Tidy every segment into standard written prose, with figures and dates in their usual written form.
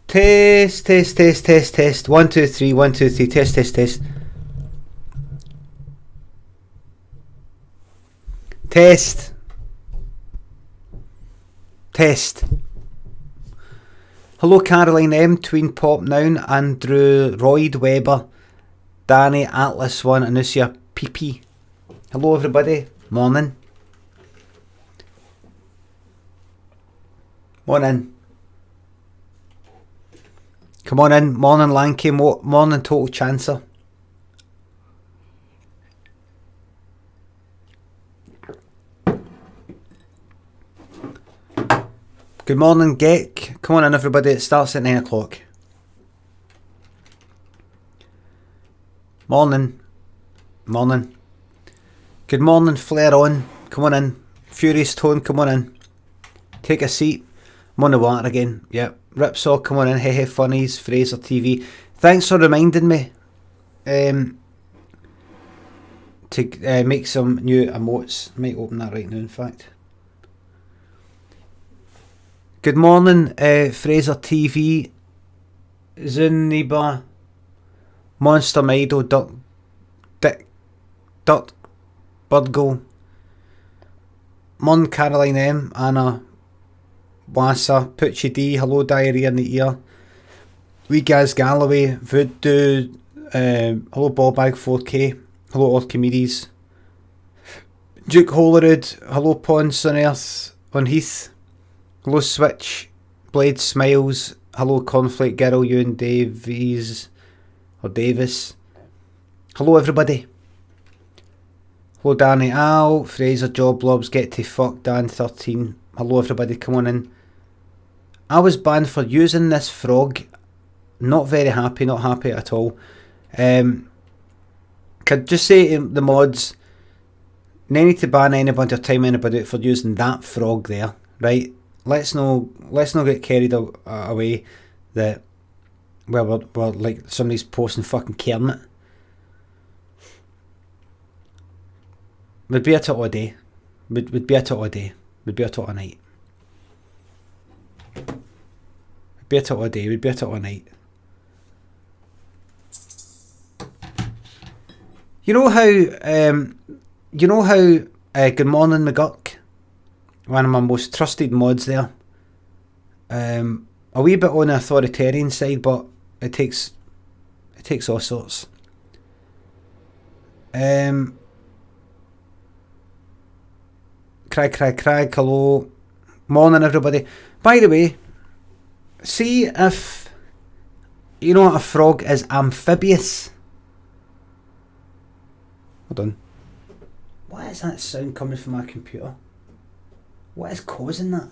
Test, test, test, test, test. 1, 2, 3, 1, 2, 3, test, test, test. Test. Test. Hello Caroline M, Tween Pop Noun, Andrew, Royd Weber, Danny, Atlas 1, Anusia, PP. Hello everybody, morning. Morning. Come on in, morning Lanky, morning Total Chancer. Good morning Geck, come on in everybody, it starts at 9 o'clock. Morning. Morning. Good morning Flare On, come on in. Furious Tone, come on in. Take a seat. I'm on the water again. Yep. Ripsaw, come on in. Hey Funnies, Fraser TV. Thanks for reminding me to make some new emotes. I might open that right now, in fact. Good morning, Fraser TV, Zuniba, Monster Mido, Duck, Birdgo, Mon Caroline M, Anna, Wassa, Putchy D, hello Diarrhea in the Ear, Wee Gaz Galloway, Voodoo, hello Ballbag 4K, hello Orchimedes, Duke Holyrood, hello Pons on Earth, on Heath, hello Switch, Blade Smiles, hello Cornflake Girl, Ewan Davies, or Davis, hello everybody. Hello Danny Al, Fraser Joblobs, Get to Fuck, Dan 13. Hello everybody, come on in. I was banned for using this frog. Not very happy, not happy at all. Could just say to the mods, no need to ban anybody or time anybody for using that frog there, right? Let's not get carried away that we're like somebody's posting fucking Kermit. We'd be at it all day. We'd be at it all day. We'd be at it all night. We'd be at it all day. We'd be at it all night. You know how Good Morning McGurk, one of my most trusted mods there, a wee bit on the authoritarian side, but it takes all sorts. Crag, hello. Morning everybody. By the way, see if you know what a frog is amphibious. Hold on. Why is that sound coming from my computer? What is causing that?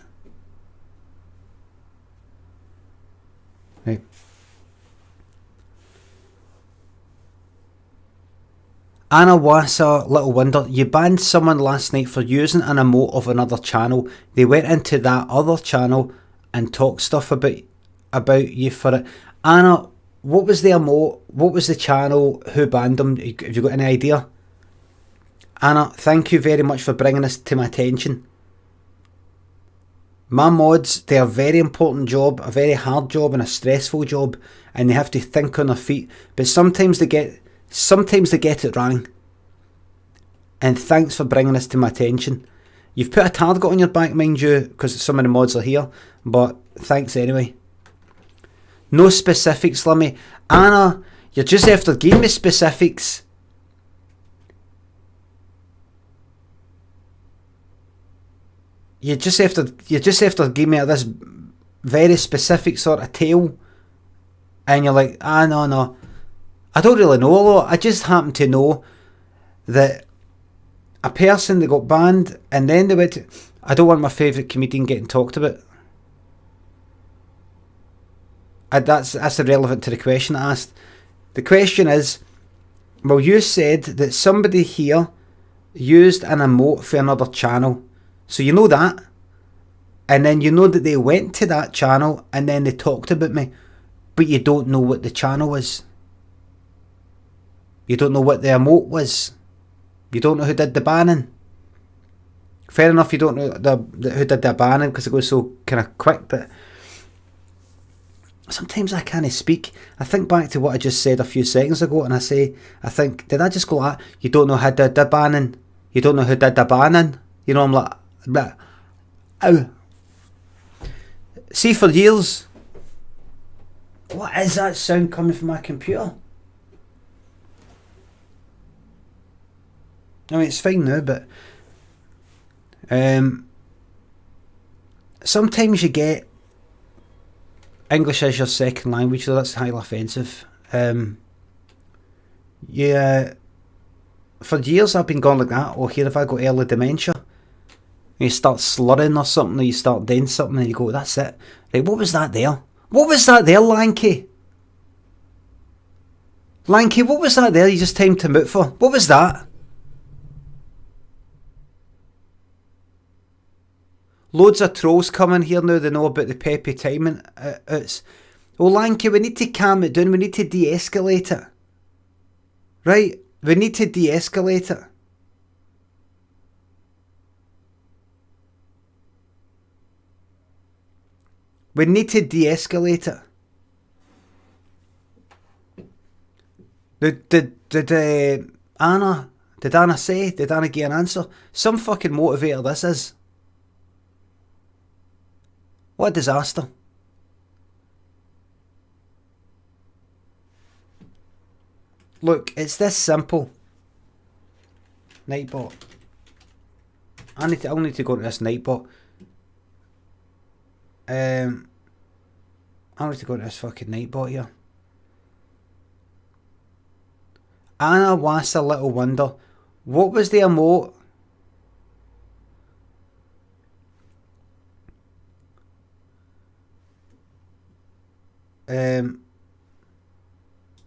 Right. Anna Wassa, Little Wonder, you banned someone last night for using an emote of another channel. They went into that other channel and talked stuff about you for it. Anna, what was the emote? What was the channel? Who banned them? Have you got any idea? Anna, thank you very much for bringing this to my attention. My mods, they're a very important job, a very hard job and a stressful job, and they have to think on their feet, but sometimes they get it wrong. And thanks for bringing this to my attention. You've put a target on your back, mind you, because some of the mods are here, but thanks anyway. No specifics, Limmy. Anna, you're just after giving me specifics. You're just after giving me this very specific sort of tale, and you're like, no. I don't really know a lot. I just happen to know that a person that got banned and then they went, I don't want my favourite comedian getting talked about. That's irrelevant to the question I asked. The question is, well, you said that somebody here used an emote for another channel. So you know that. And then you know that they went to that channel and then they talked about me. But you don't know what the channel is. You don't know what the emote was. You don't know who did the banning. Fair enough, you don't know who did the banning because it goes so kind of quick, but sometimes I can't speak. I think back to what I just said a few seconds ago, and I think, did I just go like, you don't know who did the banning? You don't know who did the banning? You know, I'm like, bleh. Ow. See, for years, what is that sound coming from my computer? I mean, it's fine now, but sometimes you get English as your second language, so that's highly offensive. Yeah, for years I've been going like that. Oh, here, if I got early dementia, you start slurring or something, or you start doing something, and you go, that's it. Right, what was that there? What was that there, Lanky? Lanky, what was that there you just timed to mute for? What was that? Loads of trolls coming here now, they know about the peppy timing. It's, oh, Lanky, we need to calm it down, we need to de-escalate it. Right, we need to de-escalate it. We need to de-escalate it. Did Anna give an answer? Some fucking motivator this is. What a disaster. Look, it's this simple. Nightbot. I'll need to go to this Nightbot. I'll need to go to this fucking Nightbot here. Anna wants a little wonder. What was the emote?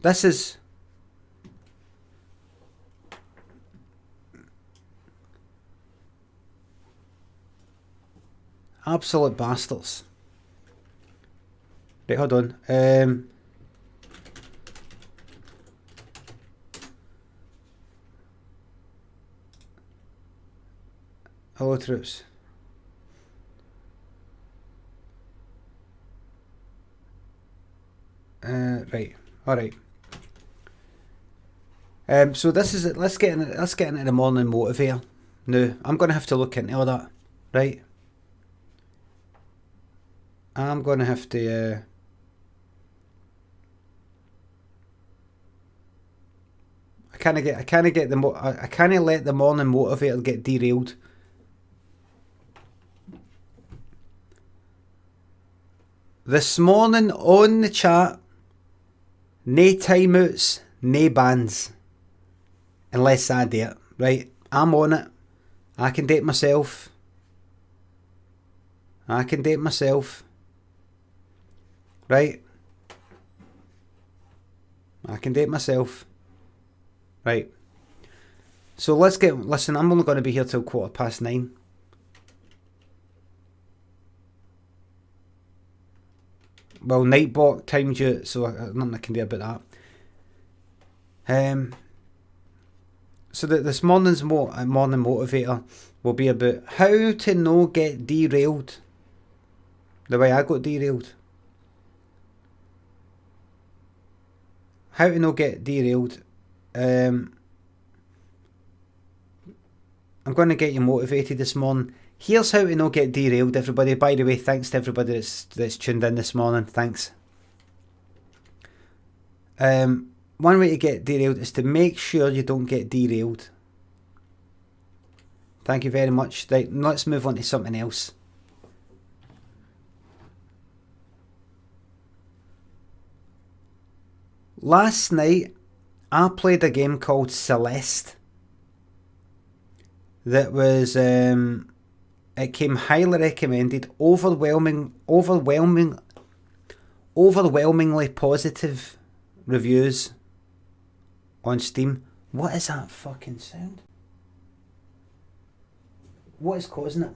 This is absolute bastards. Right, hold on. Hello, troops. Right. All right. So this is it. Let's get into the morning motivator. Now I'm going to have to look into all that. Right. I'm going to have to. I can't let the morning motivator get derailed. This morning on the chat, nae timeouts, nae bans. Unless I do it. Right, I'm on it. I can date myself. Right? I can date myself. Right. So listen, I'm only going to be here till 9:15. Well, Nightbot timed you, so nothing I can do about that. So that this morning's morning motivator will be about how to no get derailed the way I got derailed. How to no get derailed. I'm going to get you motivated this morning. Here's how to not get derailed, everybody. By the way, thanks to everybody that's tuned in this morning. Thanks. One way to get derailed is to make sure you don't get derailed. Thank you very much. Right, let's move on to something else. Last night, I played a game called Celeste. That was... it came highly recommended, overwhelmingly positive reviews on Steam. What is that fucking sound? What is causing it?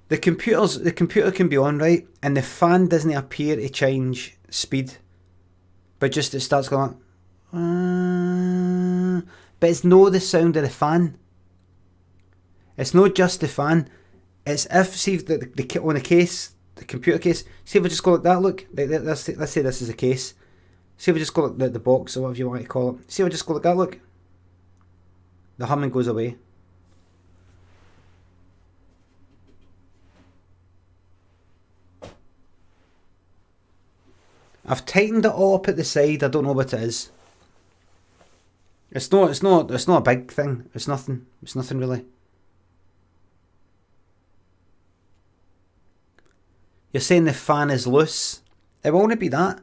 The computer can be on, right, and the fan doesn't appear to change speed, but just it starts going. But it's no the sound of the fan. It's not just the fan. It's if, see the on the case, the computer case, see if I just go like that, look, let's say this is a case. See if I just go like the box or whatever you want to call it. See if I just go like that, look. The humming goes away. I've tightened it all up at the side. I don't know what it is. It's not a big thing. It's nothing really. You're saying the fan is loose. It won't be that.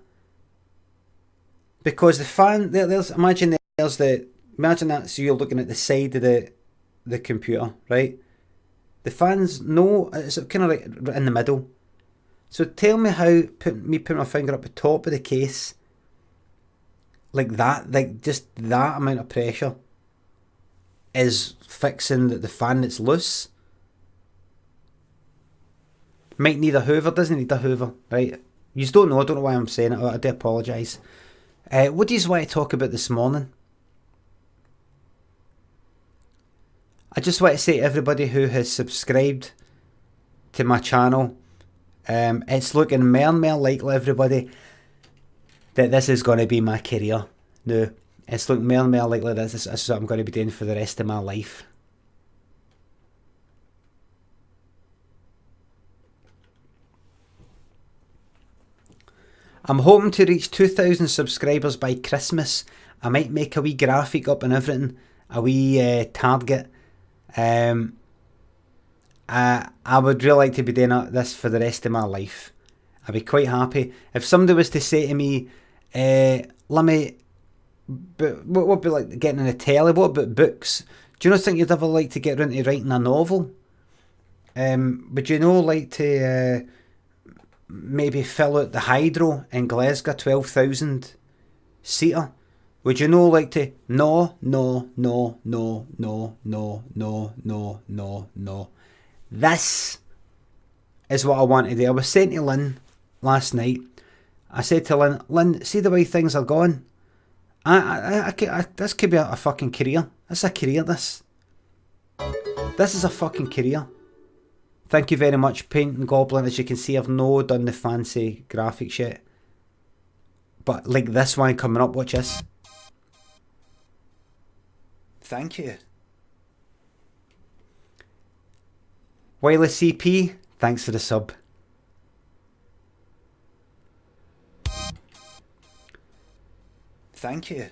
Because the fan, imagine that, so you're looking at the side of the computer, right? The fan's it's kind of like in the middle. So tell me how putting my finger up the top of the case, like that, like just that amount of pressure, is fixing the fan that's loose. Might need a hoover, doesn't need a hoover, right? You just don't know. I don't know why I'm saying it. I do apologise. What do you want to talk about this morning? I just want to say to everybody who has subscribed to my channel, it's looking more and more likely, everybody, that this is going to be my career. No, it's looking more and more likely that this is what I'm going to be doing for the rest of my life. I'm hoping to reach 2,000 subscribers by Christmas. I might make a wee graphic up and everything, a wee target. I would really like to be doing this for the rest of my life. I'd be quite happy. If somebody was to say to me, Limmy, what would be like getting in a telly? What about books? Do you not think you'd ever like to get into writing a novel? Would you know like to maybe fill out the Hydro in Glasgow, 12,000 seater? Would you know like to no. This is what I want to do. I was saying to Lynn last night, I said to Lynn, see the way things are going? This could be a fucking career. This is a career, this. This is a fucking career. Thank you very much, Painting Goblin. As you can see, I've no done the fancy graphics yet. But like this one coming up, watch this. Thank you. Wiley CP, thanks for the sub. Thank you.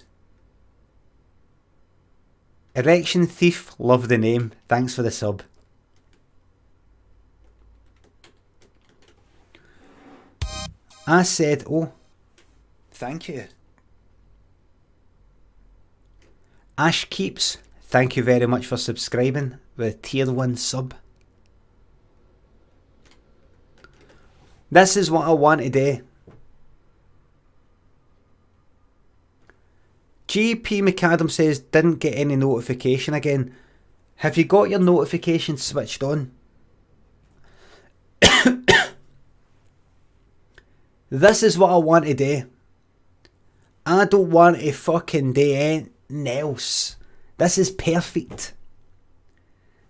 Erection Thief, love the name. Thanks for the sub. I said, oh, thank you. Ash Keeps, thank you very much for subscribing with tier 1 sub. This is what I want to do. GP McAdam says, didn't get any notification again. Have you got your notifications switched on? This is what I want to do. I don't want to fucking do anything else. This is perfect.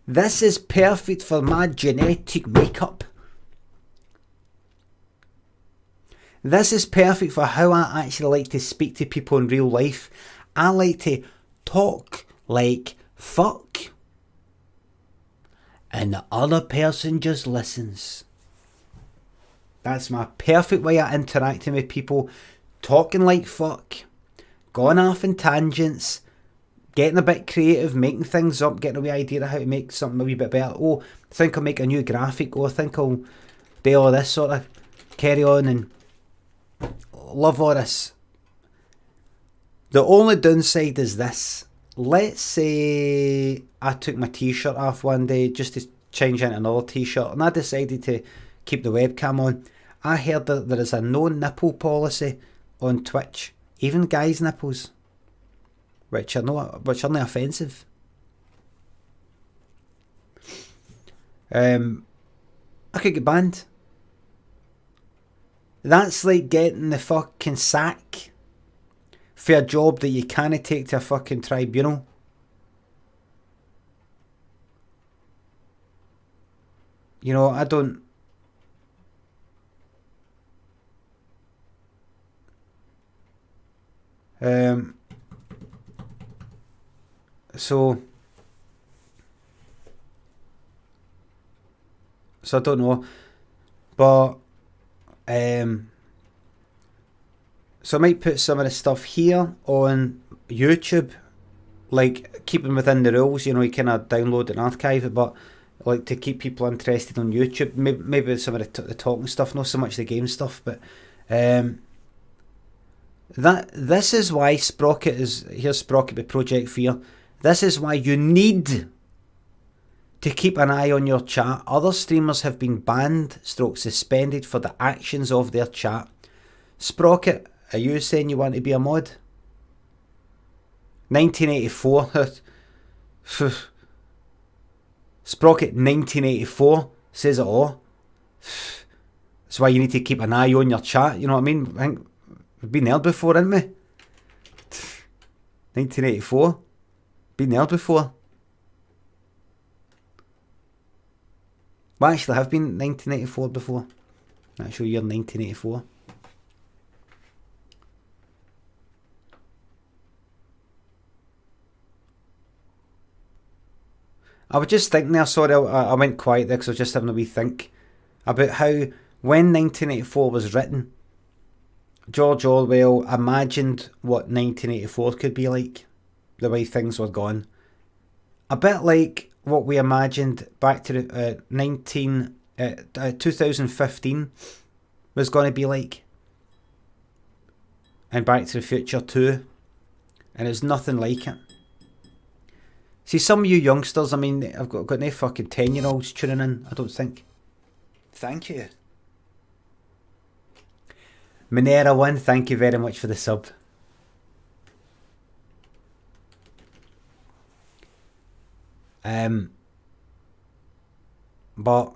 This is perfect for my genetic makeup. This is perfect for how I actually like to speak to people in real life. I like to talk like fuck. And the other person just listens. That's my perfect way of interacting with people. Talking like fuck. Going off in tangents. Getting a bit creative. Making things up. Getting a wee idea of how to make something a wee bit better. Oh, I think I'll make a new graphic. Oh, I think I'll do all this sort of carry on and love all this. The only downside is this. Let's say I took my t-shirt off one day just to change into another t-shirt and I decided to keep the webcam on. I heard that there is a no nipple policy on Twitch, even guys' nipples, which are not offensive. I could get banned. That's like getting the fucking sack for a job that you can't take to a fucking tribunal. You know, I don't... So I don't know. But... so I might put some of the stuff here on YouTube, like keeping within the rules, you know, you kind of download and archive it, but like to keep people interested on YouTube, maybe some of the talking stuff, not so much the game stuff, but this is why Sprocket is, here's Sprocket with Project Fear, this is why you need to keep an eye on your chat. Other streamers have been banned, suspended for the actions of their chat. Sprocket, are you saying you want to be a mod? 1984. Sprocket 1984 says it all. That's why you need to keep an eye on your chat. You know what I mean? I think we've been there before, haven't we? 1984. Been there before. Well, actually, I have been 1984 before. Actual year 1984. I was just thinking there, sorry, I went quiet there because I was just having a wee think about how when 1984 was written, George Orwell imagined what 1984 could be like, the way things were gone. A bit like what we imagined back to the 2015 was going to be like. And Back to the Future 2. And it's nothing like it. See, some of you youngsters, I mean, I've got no fucking 10-year-olds tuning in, I don't think. Thank you. Monera1, thank you very much for the sub. But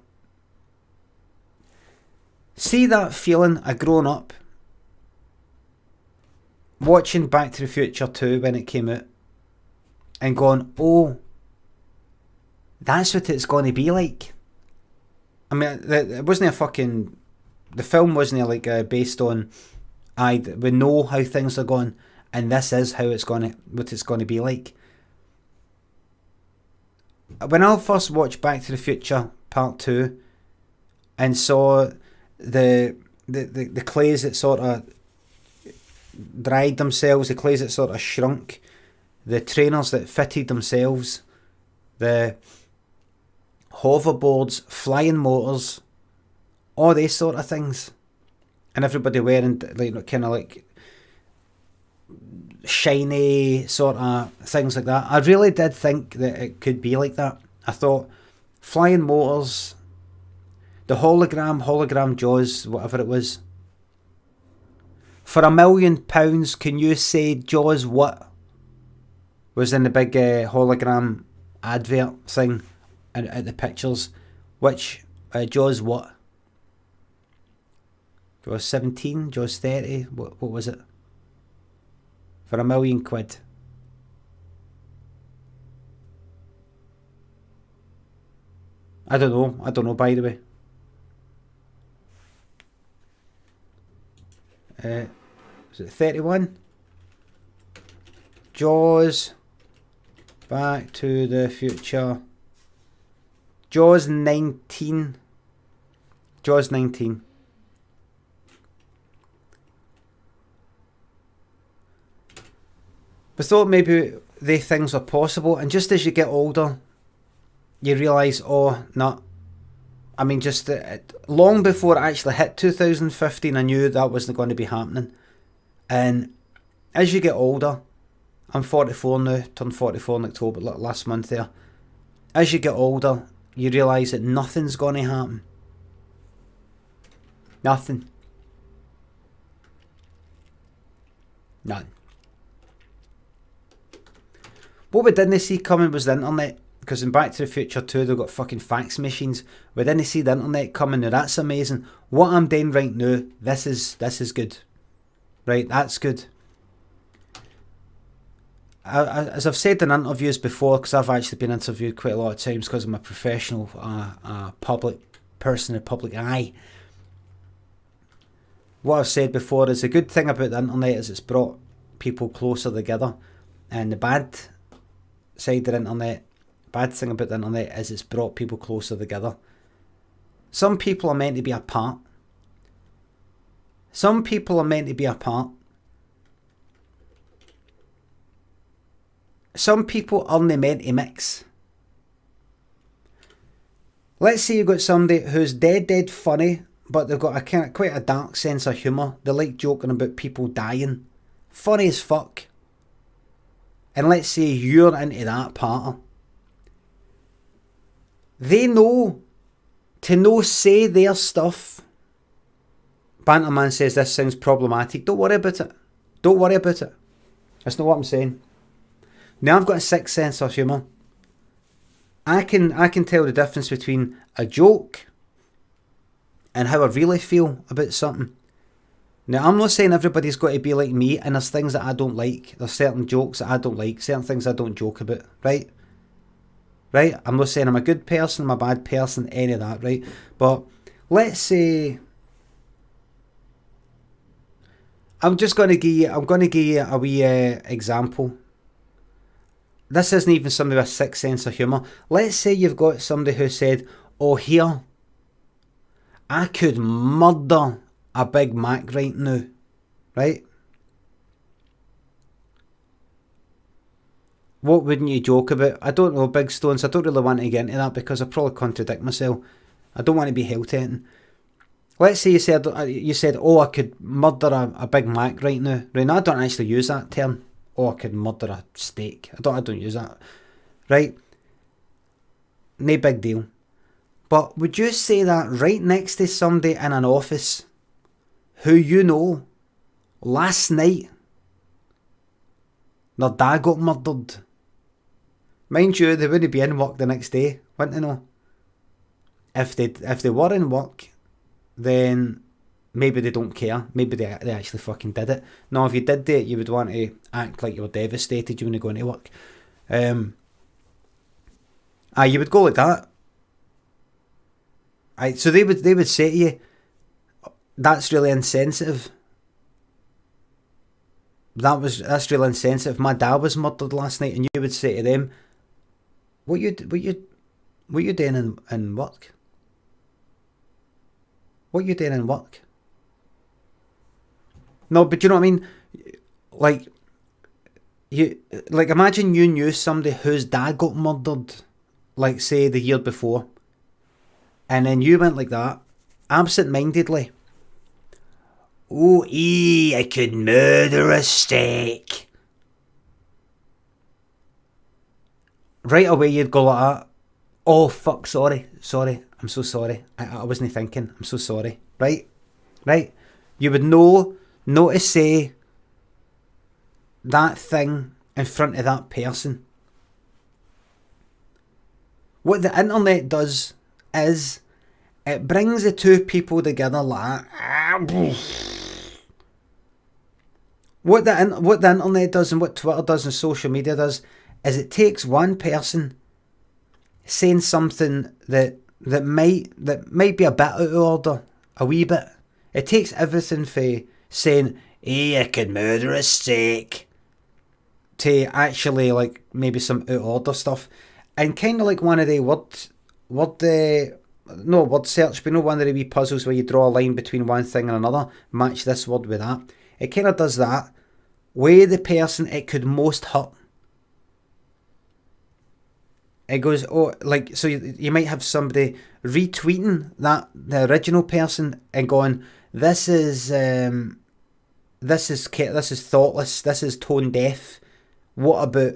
see that feeling of growing up, watching Back to the Future 2 when it came out, and going, oh, that's what it's going to be like. I mean, it wasn't a fucking... The film wasn't like based on... we know how things are going, and this is how it's going to... what it's going to be like. When I first watched Back to the Future Part 2, and saw the clays that sort of dried themselves, the clays that sort of shrunk, the trainers that fitted themselves, the hoverboards, flying motors, all these sort of things, and everybody wearing like kind of like shiny sort of things like that. I really did think that it could be like that. I thought flying motors, the hologram Jaws, whatever it was. For £1 million, can you say Jaws what was in the big hologram advert thing and at the pictures? Which Jaws what? Jaws 17, Jaws 30, what was it? For £1 million. I don't know by the way. Was it 31? Jaws Back to the Future. Jaws 19. Jaws 19. But thought maybe they things are possible, and just as you get older, you realise, oh, no. I mean, just long before it actually hit 2015, I knew that wasn't going to be happening. And as you get older, I'm 44 now, turned 44 in October, last month there. As you get older, you realise that nothing's going to happen. Nothing. None. What we didn't see coming was the internet. Because in Back to the Future 2, they've got fucking fax machines. We didn't see the internet coming. Now that's amazing. What I'm doing right now, this is good. Right, that's good. As I've said in interviews before, because I've actually been interviewed quite a lot of times because I'm a professional public person in the public eye. What I've said before is the good thing about the internet is it's brought people closer together, and the bad side of the internet, bad thing about the internet is it's brought people closer together. Some people are meant to be apart. Some people are meant to be apart. Some people aren't meant to mix. Let's say you've got somebody who's dead funny, but they've got quite a dark sense of humour. They like joking about people dying. Funny as fuck. And let's say you're into that part. They know to say their stuff. Banterman says this sounds problematic. Don't worry about it. Don't worry about it. That's not what I'm saying. Now I've got a sixth sense of humour. I can tell the difference between a joke and how I really feel about something. Now I'm not saying everybody's got to be like me, and there's things that I don't like. There's certain jokes that I don't like, certain things I don't joke about, right? Right? I'm not saying I'm a good person, I'm a bad person, any of that, right? But let's say I'm going to give you a wee example. This isn't even somebody with a sixth sense of humour. Let's say you've got somebody who said, oh, here, I could murder a Big Mac right now, right? What wouldn't you joke about? I don't know, Big Stones. I don't really want to get into that because I probably contradict myself. I don't want to be hell-tenting. Let's say you said, oh, I could murder a Big Mac right now. Right now, I don't actually use that term. Oh, I could murder a steak. I don't use that. Right? No big deal. But would you say that right next to somebody in an office who you know last night their dad got murdered? Mind you, they wouldn't be in work the next day, wouldn't they know? If they were in work, then maybe they don't care. Maybe they actually fucking did it. No, if you did it, you would want to act like you were devastated. You wouldn't go into work. You would go like that. So they would say to you, that's really insensitive. That's really insensitive. My dad was murdered last night, and you would say to them, what you doing in work? What you doing in work? No, but you know what I mean? Like imagine you knew somebody whose dad got murdered, like say the year before, and then you went like that, absent-mindedly. Oh, I could murder a steak. Right away you'd go like that. Oh fuck, sorry, I'm so sorry. I wasn't thinking, I'm so sorry. Right? You would know to say that thing in front of that person. What the internet does is it brings the two people together like what the internet does and what Twitter does and social media does is it takes one person saying something that might be a bit out of order, a wee bit. It takes everything for saying, hey, I could murder a steak, to actually like maybe some out of order stuff. And kind of like one of the word search, but you know, one of the wee puzzles where you draw a line between one thing and another, match this word with that. It kind of does that. With the person it could most hurt. It goes, oh, like, so you might have somebody retweeting the original person and going, this is thoughtless, this is tone deaf. What about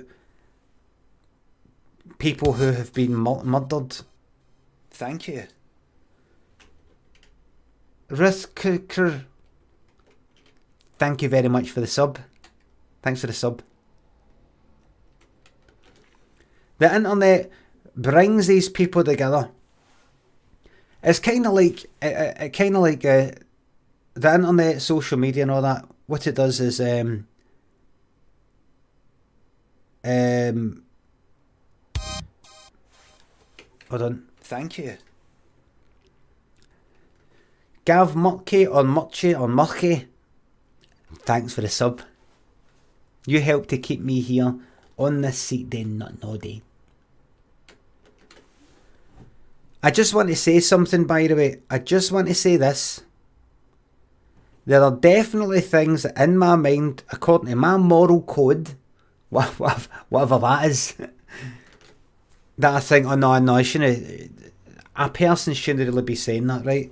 people who have been murdered? Thank you. Ruth, thank you very much for the sub. Thanks for the sub. The internet brings these people together. It's kind of like the internet, social media, and all that. What it does is hold on. Thank you. Gav Murky or Murchy or Murky, thanks for the sub. You help to keep me here on this seat day, not no day. I just want to say something, by the way. I just want to say this. There are definitely things in my mind, according to my moral code, whatever that is, that I think, oh no, I shouldn't. A person shouldn't really be saying that, right?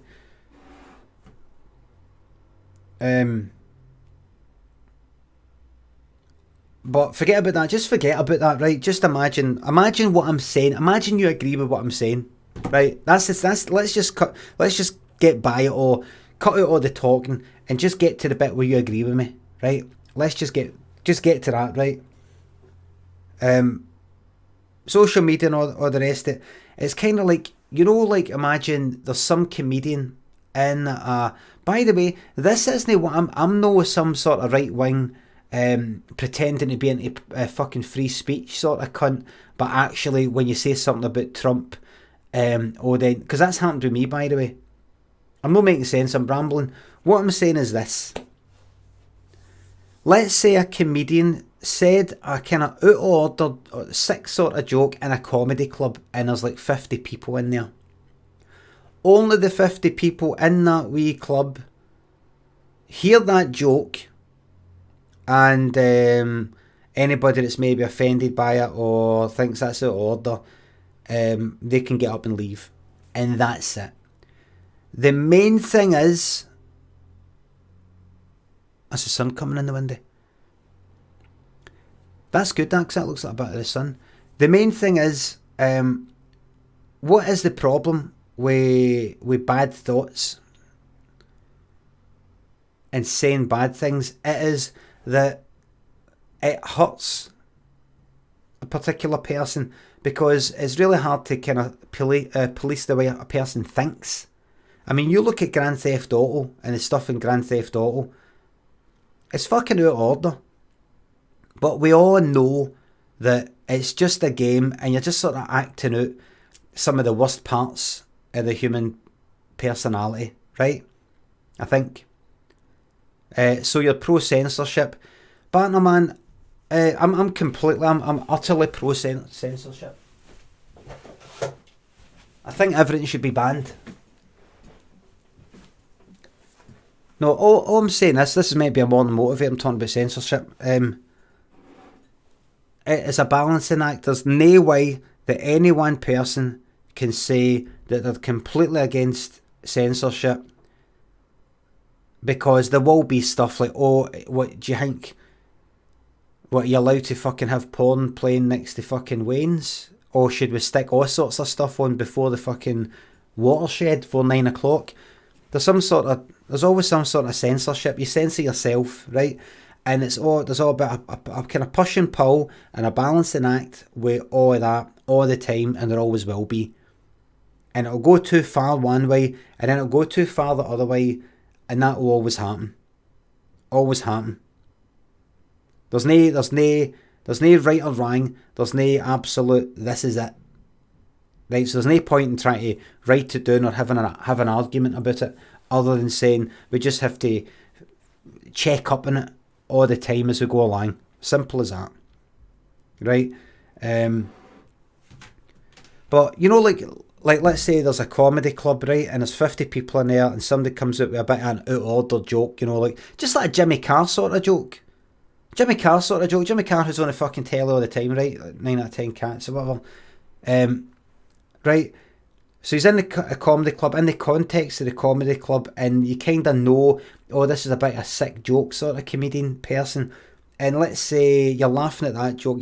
But forget about that. Just forget about that, right? Just imagine what I'm saying. Imagine you agree with what I'm saying, right? Let's just get by it, or cut out all the talking and just get to the bit where you agree with me, right? Let's just get to that, right? Social media and all the rest of it. It's kind of like, like imagine there's some comedian in. By the way, this isn't what I'm no some sort of right wing. Pretending to be into fucking free speech sort of cunt, but actually when you say something about Trump, because that's happened to me, by the way. I'm not making sense, I'm rambling. What I'm saying is this. Let's say a comedian said a kind of out of order, sick sort of joke in a comedy club, and there's like 50 people in there. Only the 50 people in that wee club hear that joke, and anybody that's maybe offended by it or thinks that's out of order, they can get up and leave, and that's it. The main thing is, that's the sun coming in the window. That's good, because that looks like a bit of the sun. The main thing is, what is the problem with bad thoughts and saying bad things? It is that it hurts a particular person, because it's really hard to kind of police the way a person thinks. I mean, you look at Grand Theft Auto and the stuff in Grand Theft Auto, it's fucking out of order. But we all know that it's just a game, and you're just sort of acting out some of the worst parts of the human personality, right? I think. So you're pro censorship, partner man. I'm utterly pro censorship. I think everything should be banned. No, all I'm saying is, this is maybe a more than motivator. I'm talking about censorship. It is a balancing act. There's no way that any one person can say that they're completely against censorship, because there will be stuff like, oh, what do you think? What, are you allowed to fucking have porn playing next to fucking Wayne's? Or should we stick all sorts of stuff on before the fucking watershed for 9 o'clock? There's always some sort of censorship. You censor yourself, right? And there's all about a kind of push and pull and a balancing act with all of that all the time, and there always will be. And it'll go too far one way, and then it'll go too far the other way, and that will always happen. Always happen. There's no right or wrong. There's no absolute, this is it. Right, so there's no point in trying to write it down or have an argument about it, other than saying we just have to check up on it all the time as we go along. Simple as that. Right? But, like let's say there's a comedy club, right, and there's 50 people in there, and somebody comes out with a bit of an out of order joke, just like a Jimmy Carr sort of joke. Jimmy Carr who's on the fucking telly all the time, right? Like 9 out of 10 cats or whatever. Right? So he's in a comedy club, in the context of the comedy club, and you kind of know, oh, this is a bit of a sick joke sort of comedian person. And let's say you're laughing at that joke,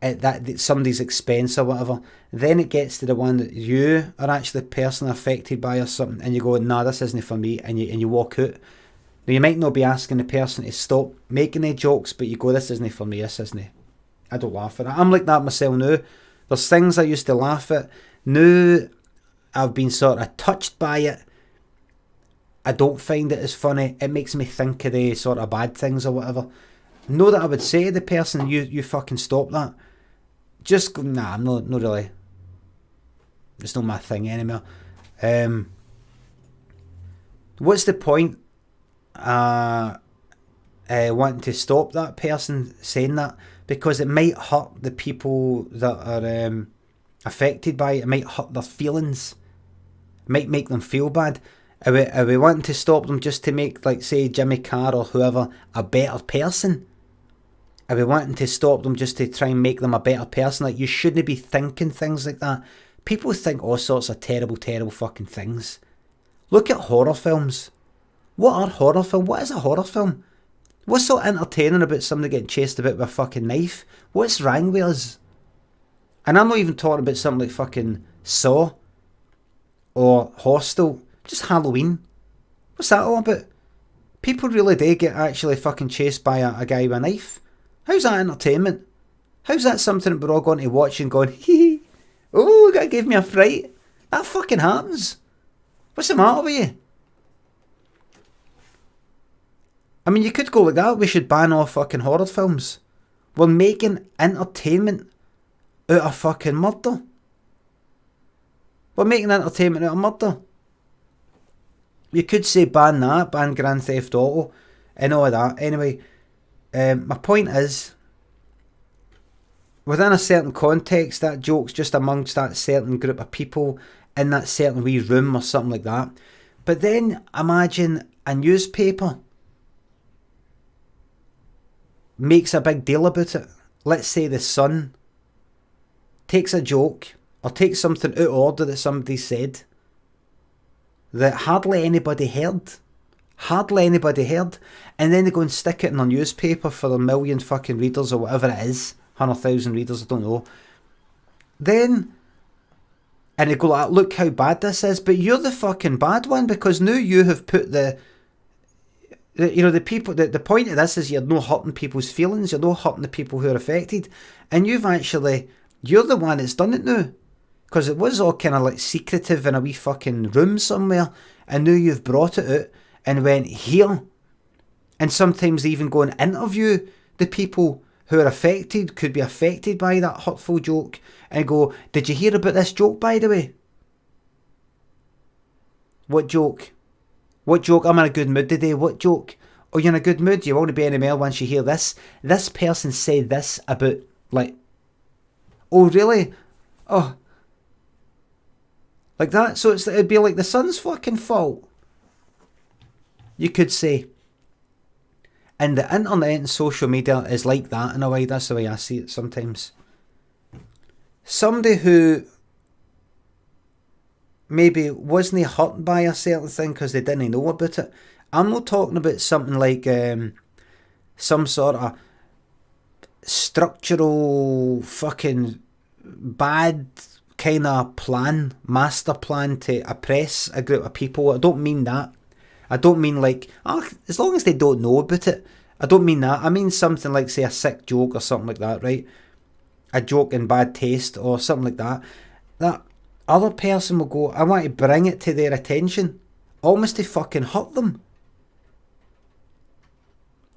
at that somebody's expense or whatever. Then it gets to the one that you are actually personally affected by or something, and you go, nah, this isn't for me, and you walk out. Now, you might not be asking the person to stop making any jokes, but you go, this isn't for me, this isn't. I don't laugh at it. I'm like that myself now. There's things I used to laugh at. Now I've been sort of touched by it. I don't find it as funny. It makes me think of the sort of bad things or whatever. Know that I would say to the person, you fucking stop that. Just go, nah, I'm not really. It's not my thing anymore. What's the point wanting to stop that person saying that? Because it might hurt the people that are affected by it. It might hurt their feelings. It might make them feel bad. Are we wanting to stop them just to make, like, say, Jimmy Carr or whoever a better person? Are we wanting to stop them just to try and make them a better person? Like, you shouldn't be thinking things like that. People think all sorts of terrible, terrible fucking things. Look at horror films. What are horror films? What is a horror film? What's so entertaining about somebody getting chased about with a fucking knife? What's wrong with us? And I'm not even talking about something like fucking Saw or Hostel. Just Halloween. What's that all about? People really do get actually fucking chased by a guy with a knife. How's that entertainment? How's that something that we're all going to watch and going, hee hee, oh, that gave me a fright? That fucking happens. What's the matter with you? I mean, you could go like that. We should ban all fucking horror films. We're making entertainment out of fucking murder. We're making entertainment out of murder. You could say ban that, ban Grand Theft Auto, and all of that. Anyway, my point is, within a certain context, that joke's just amongst that certain group of people in that certain wee room or something like that. But then imagine a newspaper makes a big deal about it. Let's say the Sun takes a joke or takes something out of order that somebody said that hardly anybody heard. And then they go and stick it in a newspaper for a million fucking readers or whatever it is. 100,000 readers, I don't know. Then, and they go like, look how bad this is, but you're the fucking bad one because now you have put the people, the point of this is you're not hurting people's feelings, you're not hurting the people who are affected, and you're the one that's done it now. Because it was all kind of like secretive in a wee fucking room somewhere, and now you've brought it out and went here. And sometimes they even go and interview the people who are affected, could be affected by that hurtful joke, and go, did you hear about this joke, by the way? What joke? What joke? I'm in a good mood today. What joke? Oh, you're in a good mood? You want to be any more once you hear this? This person said this about, like, oh, really? Oh, like that? So it'd be like the Sun's fucking fault, you could say. And the internet and social media is like that in a way. That's the way I see it sometimes. Somebody who maybe wasn't hurt by a certain thing because they didn't know about it. I'm not talking about something like some sort of structural fucking bad kind of plan, master plan to oppress a group of people. I don't mean that. I don't mean like, as long as they don't know about it. I don't mean that. I mean something like, say, a sick joke or something like that, right? A joke in bad taste or something like that. That other person will go, I want to bring it to their attention, almost to fucking hurt them.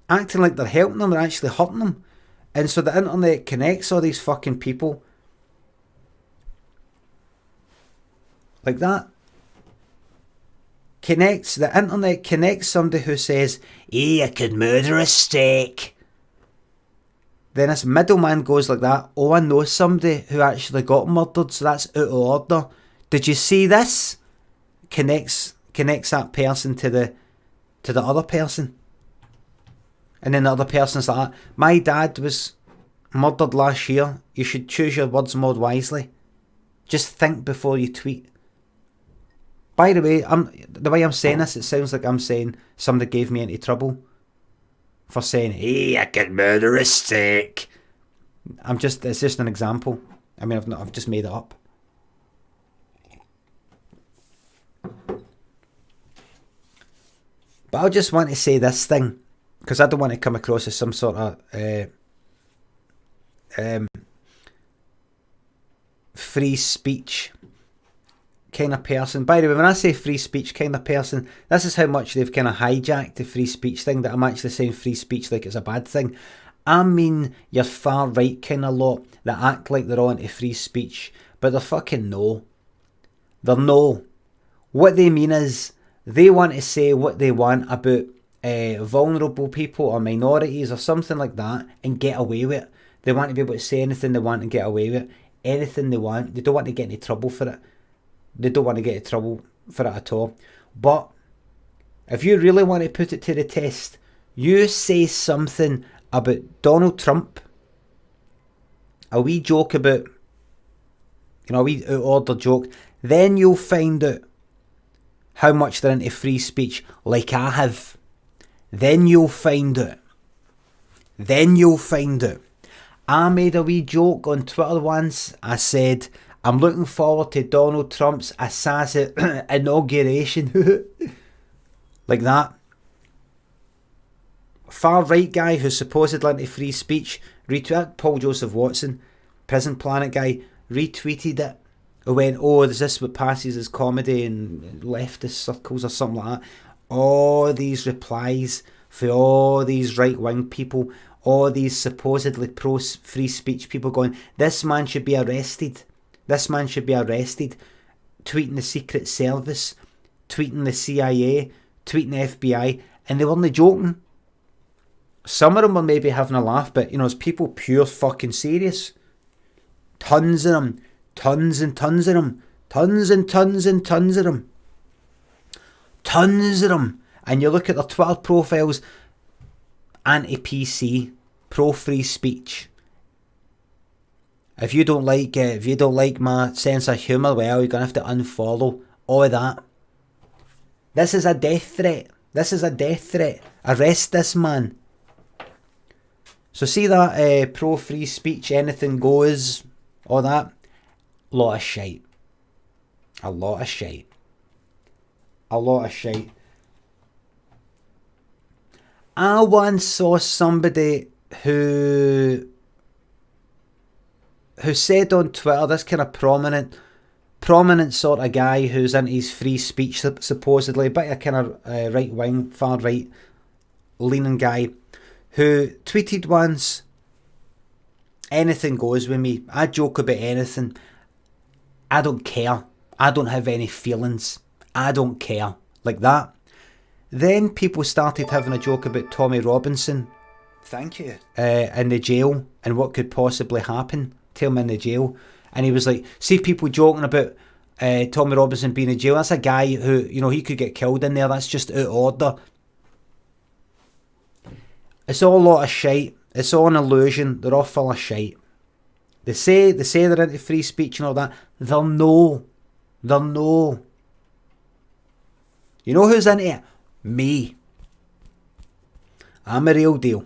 Acting like they're helping them, they're actually hurting them. And so the internet connects all these fucking people like that. The internet connects somebody who says, hey, I could murder a steak. Then this middleman goes like that, oh, I know somebody who actually got murdered, so that's out of order. Did you see this? Connects that person to the other person. And then the other person's like, my dad was murdered last year. You should choose your words more wisely. Just think before you tweet. By the way, the way I'm saying this, it sounds like I'm saying somebody gave me into trouble for saying, hey, I can murder a steak. It's just an example. I mean, I've just made it up. But I just want to say this thing, because I don't want to come across as some sort of free speech kind of person. By the way, when I say free speech kind of person, this is how much they've kind of hijacked the free speech thing, that I'm actually saying free speech like it's a bad thing. I mean your far right kind of lot that act like they're on to free speech, but they're fucking no. They're no. What they mean is They want to say what they want about vulnerable people or minorities or something like that and get away with it. They want to be able to say anything they want and get away with it. Anything they want. They don't want to get into trouble for it. They don't want to get into trouble for it at all. But if you really want to put it to the test, you say something about Donald Trump, a wee joke about, a wee out of order joke, then you'll find out how much they're into free speech, like I have. Then you'll find out. I made a wee joke on Twitter once. I said, I'm looking forward to Donald Trump's inauguration. Like that. Far right guy who's supposedly into free speech, Paul Joseph Watson, Prison Planet guy, retweeted it. Who went, oh, is this what passes as comedy in leftist circles or something like that? All these replies for all these right-wing people, all these supposedly pro-free speech people going, this man should be arrested. This man should be arrested. Tweeting the Secret Service, tweeting the CIA, tweeting the FBI, and they weren't joking. Some of them were maybe having a laugh, but, it's people pure fucking serious. Tons of them. Tons and tons of them. Tons and tons and tons of them. Tons of them. And you look at their Twitter profiles, anti-PC, pro-free speech. If you don't like my sense of humour, well, you're going to have to unfollow all of that. This is a death threat. Arrest this man. So see that pro-free speech, anything goes, all that. A lot of shite. I once saw somebody who said on Twitter, this kind of prominent sort of guy who's into his free speech supposedly, but a kind of right wing, far right leaning guy, who tweeted once, anything goes with me. I joke about anything. I don't care. I don't have any feelings. I don't care. Like that. Then people started having a joke about Tommy Robinson. Thank you. In the jail and what could possibly happen to him in the jail. And he was like, see people joking about Tommy Robinson being in jail. That's a guy who, he could get killed in there. That's just out of order. It's all a lot of shite. It's all an illusion. They're all full of shite. They say they're into free speech and all that. They're no. You know who's into it? Me. I'm the real deal.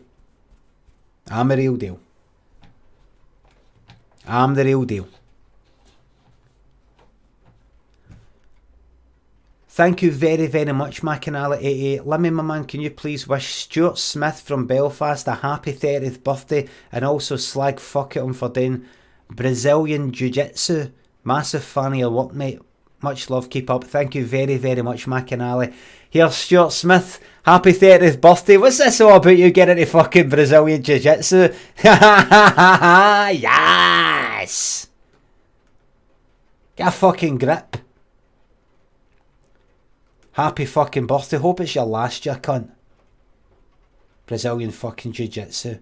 Thank you very, very much, Macanala88. Limmy, my man, can you please wish Stuart Smith from Belfast a happy 30th birthday and also slag fuck at him for doing Brazilian Jiu-Jitsu. Massive fan of your work, mate. Much love, keep up. Thank you very, very much, Macanali. Here's Stuart Smith. Happy 30th birthday. What's this all about you getting into fucking Brazilian Jiu-Jitsu? Yes! Get a fucking grip. Happy fucking birthday. Hope it's your last year, cunt. Brazilian fucking Jiu-Jitsu.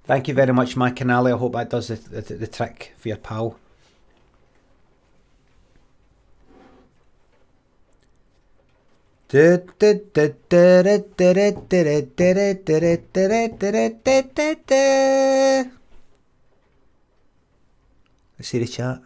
Thank you very much, Macanali. I hope that does the trick for your pal. I see the chat.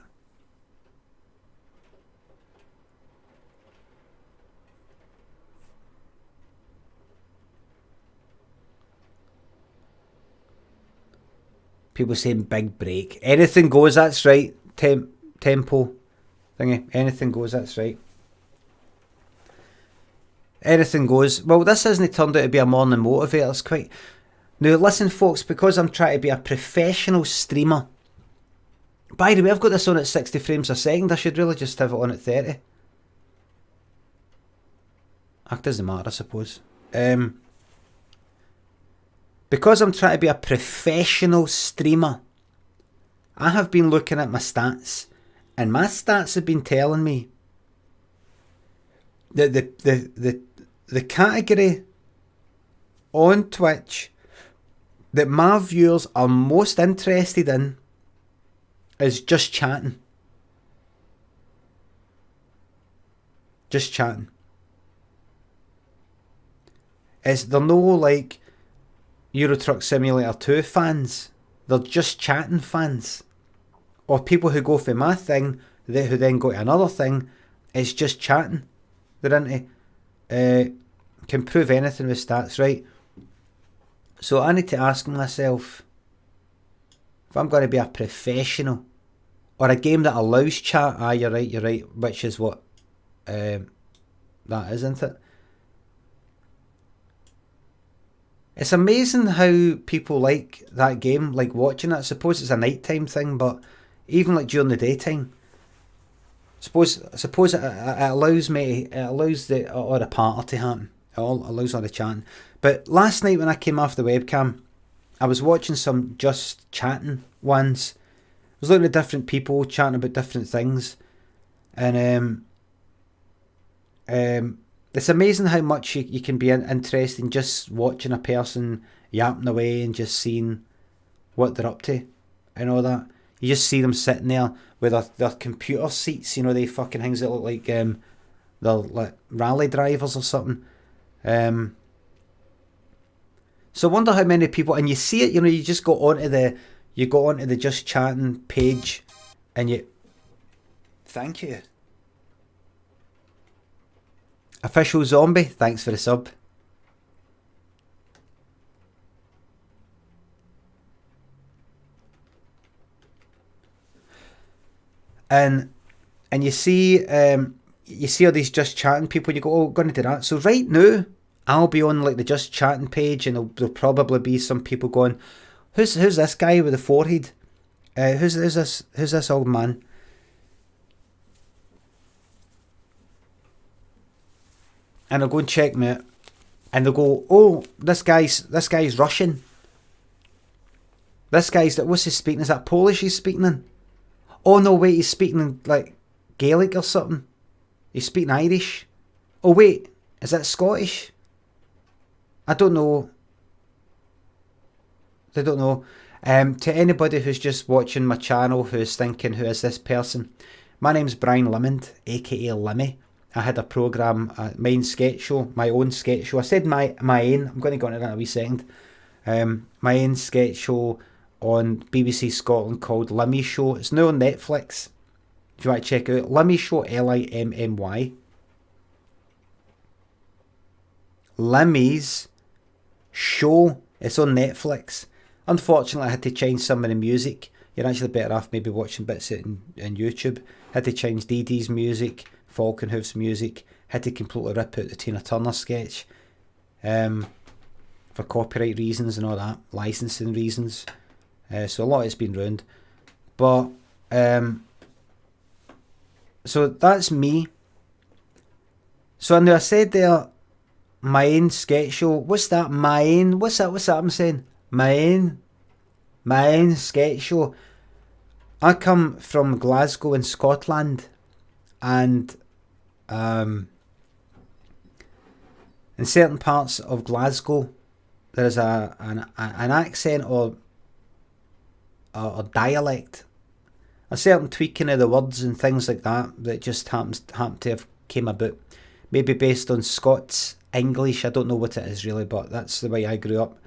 People saying big break. Anything goes, that's right. Tempo thingy. Anything goes, that's right. Anything goes. Well, this hasn't turned out to be a morning motivator. It's quite... Now, listen, folks, because I'm trying to be a professional streamer. By the way, I've got this on at 60 frames a second. I should really just have it on at 30. That doesn't matter, I suppose. Because I'm trying to be a professional streamer, I have been looking at my stats, and my stats have been telling me that the category on Twitch that my viewers are most interested in is just chatting. Just chatting. They're no like Euro Truck Simulator 2 fans. They're just chatting fans. Or people who go for my thing, who then go to another thing. It's just chatting. They're into can prove anything with stats, right? So I need to ask myself, if I'm going to be a professional, or a game that allows chat, you're right, which is what that is, isn't it? It's amazing how people like that game, like watching it. I suppose it's a nighttime thing, but even like during the daytime, I suppose it allows me, it allows all the party to happen. It allows all the chatting. But last night when I came off the webcam, I was watching some just chatting ones. I was looking at different people chatting about different things, and it's amazing how much you can be interested in just watching a person yapping away and just seeing what they're up to and all that. You just see them sitting there with their computer seats, you know, they fucking things that look like they're like rally drivers or something. So I wonder how many people, and you see it, you know, you just go onto the just chatting page, and you, thank you. Official Zombie, thanks for the sub. And you see all these just chatting people, and you go, oh, going to do that. So right now, I'll be on like the just chatting page, and there'll probably be some people going, who's this guy with the forehead? Who's this old man? And I'll go and check me out, and they'll go, oh, this guy's Russian. This guy's, what's he speaking? Is that Polish he's speaking in? Oh no, wait, he's speaking in like Gaelic or something. He's speaking Irish. Oh wait, is that Scottish? I don't know. I don't know. To anybody who's just watching my channel who's thinking, who is this person? My name's Brian Limond, aka Limmy. I had a programme, my own sketch show. I said my own, I'm going to go into that in a wee second. My own sketch show on BBC Scotland called Limmy Show. It's now on Netflix. If you want to check it out, Limmy Show, Limmy. Limmy's Show. It's on Netflix. Unfortunately, I had to change some of the music. You're actually better off maybe watching bits of it on YouTube. Had to change Dee Dee's music, Falconhoof's music. Had to completely rip out the Tina Turner sketch. For copyright reasons and all that. Licensing reasons. So a lot has been ruined. But, so that's me. So I said there, my own sketch show. What's that? My own? What's that I'm saying? My own sketch show. I come from Glasgow in Scotland, and in certain parts of Glasgow there is an accent or dialect, a certain tweaking of the words and things like that just happened to have came about, maybe based on Scots English. I don't know what it is really, but that's the way I grew up,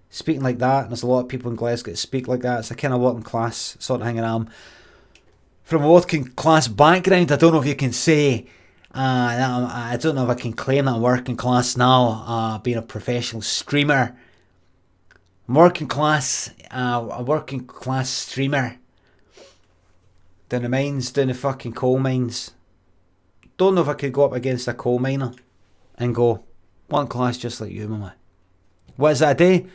speaking like that. And there's a lot of people in Glasgow that speak like that. It's a kind of working class sort of thing, and I'm from a working class background. I don't know if you can say, I don't know if I can claim that I'm working class now, being a professional streamer. I'm working class, a working class streamer. Down the mines, down the fucking coal mines. Don't know if I could go up against a coal miner and go, one class just like you, mama. What is that a day?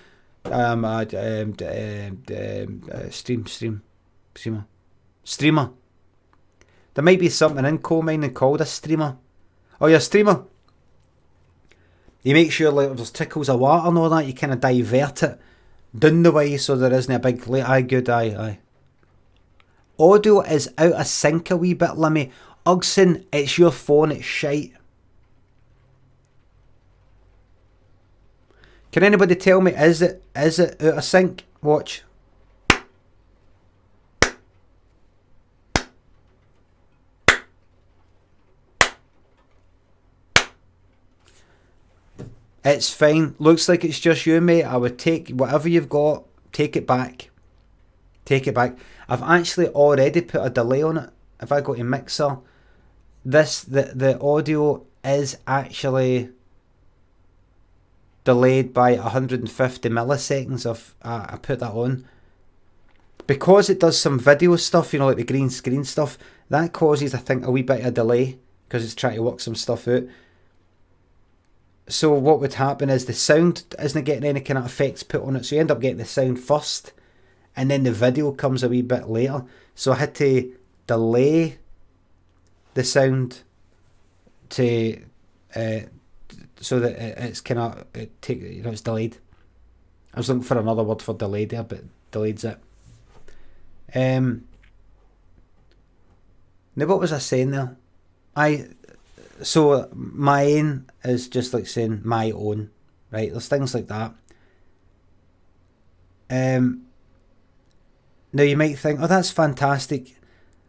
Streamer. There might be something in coal mining called a streamer. Oh, you're a streamer. You make sure like if there's trickles of water and all that, you kind of divert it down the way so there isn't a big leak. Aye, good, aye. Audio is out of sync a wee bit, Limmy. Ugson, it's your phone, it's shite. Can anybody tell me, is it out of sync? Watch. It's fine. Looks like it's just you, mate. I would take whatever you've got, take it back. Take it back. I've actually already put a delay on it. If I go to mixer, the audio is actually delayed by 150 milliseconds. I put that on. Because it does some video stuff, you know, like the green screen stuff, that causes, I think, a wee bit of delay because it's trying to work some stuff out. So what would happen is the sound isn't getting any kind of effects put on it, so you end up getting the sound first, and then the video comes a wee bit later. So I had to delay the sound to so that it's kind of it's delayed. I was looking for another word for delayed there, but delayed's it. Now what was I saying there? So my own is just like saying my own, right? There's things like that. Now you might think, oh, that's fantastic,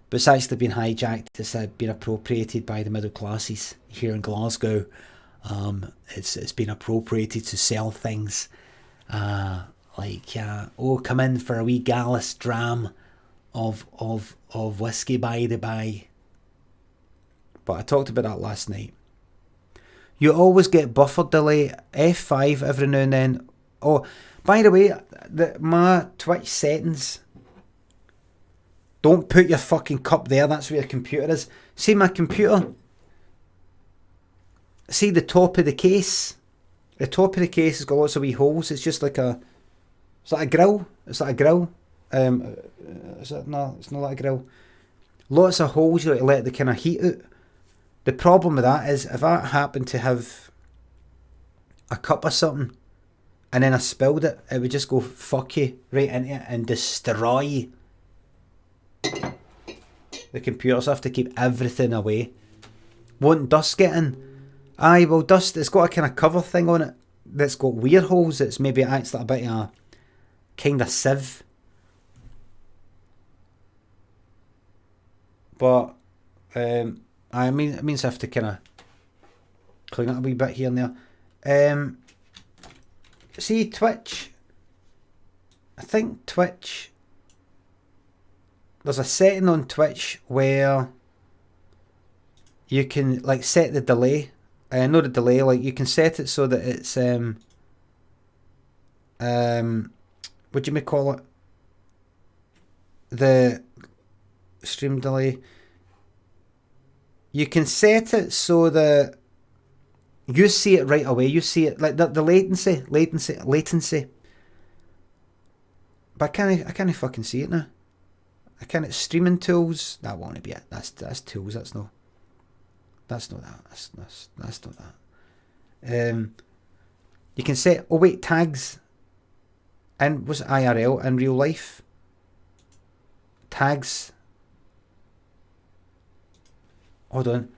but it's actually been hijacked. It's been appropriated by the middle classes here in Glasgow. It's been appropriated to sell things come in for a wee gallus dram of whiskey by the by. But I talked about that last night. You always get buffer delay, F5 every now and then. Oh, by the way, my Twitch settings. Don't put your fucking cup there. That's where your computer is. See my computer? See the top of the case? The top of the case has got lots of wee holes. It's just like a... Is that a grill? Is that a grill? Is it? No, it's not like a grill. Lots of holes to let the kind of heat out. The problem with that is if I happen to have a cup of something and then I spilled it, it would just go fucky right into it and destroy the computer. So I have to keep everything away. Won't dust get in? Aye, well, dust, it's got a kind of cover thing on it that's got weird holes. It's maybe acts like a bit of a kind of sieve. But it means I have to kind of clean it a wee bit here and there. See Twitch. I think Twitch. There's a setting on Twitch where you can like set the delay. Not the delay. Like you can set it so that it's what do you may call it? The stream delay. You can set it so that you see it right away. You see it like the latency. But I can't fucking see it now. I can't. Streaming tools. That won't be it. That's tools. That's not that. That's not that. You can set. Oh wait, tags. And was it IRL in real life? Tags. Hold on.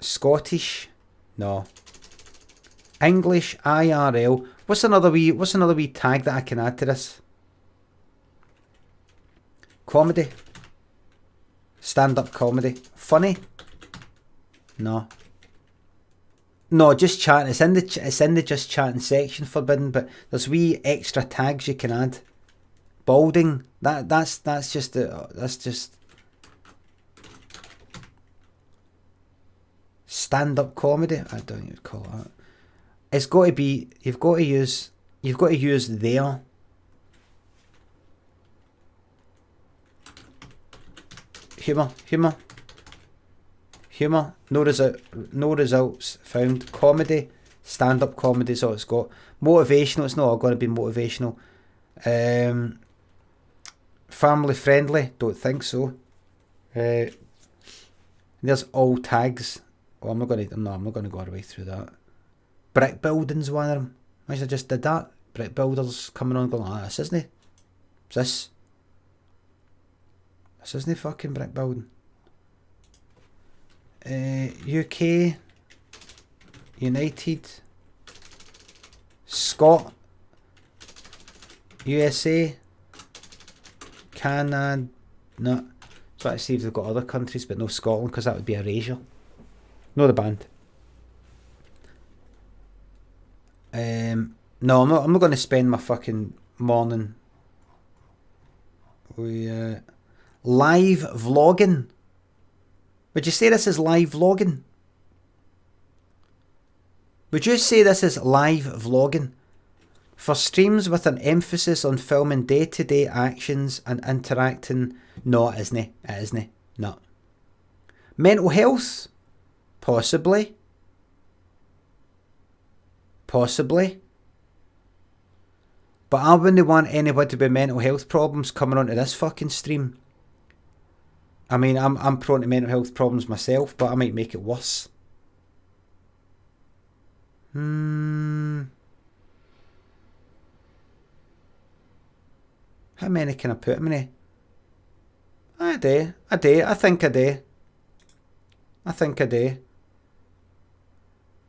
Scottish? No. English IRL. What's another wee tag that I can add to this? Comedy. Stand-up comedy. Funny? No. No, just chat. It's in the just chatting section, forbidden, but there's wee extra tags you can add. Balding. That's just stand-up comedy. I don't even call it that. It's got to be. You've got to use there. Humour. No results found. Comedy. Stand-up comedy is all it's got. Motivational. It's not all going to be motivational. Family friendly. Don't think so. There's all tags. Oh, I'm not going to go all the way through that. Brick building's one of them. Imagine I just did that. Brick builders coming on going, this isn't it? This isn't fucking brick building. UK, United, Scott, USA, Canada. No, so let's see if they've got other countries, but no Scotland, because that would be Erasure. No, the band. No, I'm not going to spend my fucking morning. Live vlogging. Would you say this is live vlogging? Would you say this is live vlogging? For streams with an emphasis on filming day-to-day actions and interacting. No, it isn't. It isn't. No. Mental health? Possibly. Possibly. But I wouldn't want anybody with mental health problems coming onto this fucking stream. I mean, I'm prone to mental health problems myself, but I might make it worse. How many can I put? How many? I do. I think I do.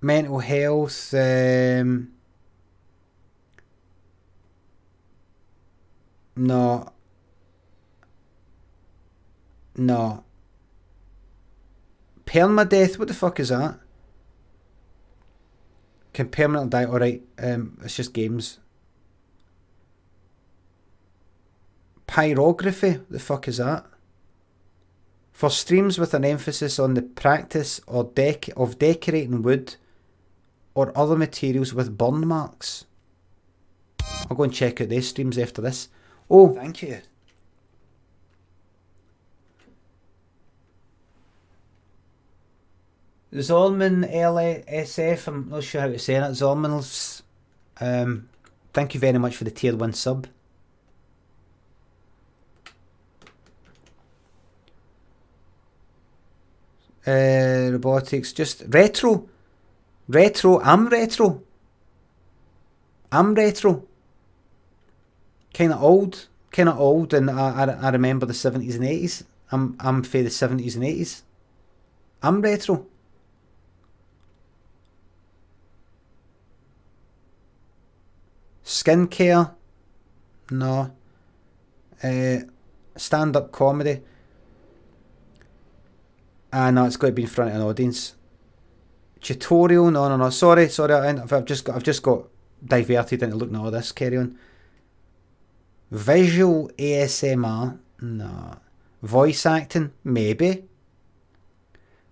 Mental health. No. Permadeath, what the fuck is that? Can permanently die? Alright, it's just games. Pyrography, what the fuck is that? For streams with an emphasis on the practice or of decorating wood or other materials with burn marks. I'll go and check out these streams after this. Oh, thank you. Zolman LSF, I'm not sure how to say it. Zolman's, thank you very much for the tier 1 sub. Robotics, just retro. I'm retro. Kind of old, and I remember the 70s and 80s. I'm for the 70s and 80s. I'm retro. Skincare, no. Stand-up comedy. No, it's got to be in front of an audience. Tutorial, no. Sorry. I've just got diverted into looking at all this. Carry on. Visual ASMR, no. Voice acting, maybe.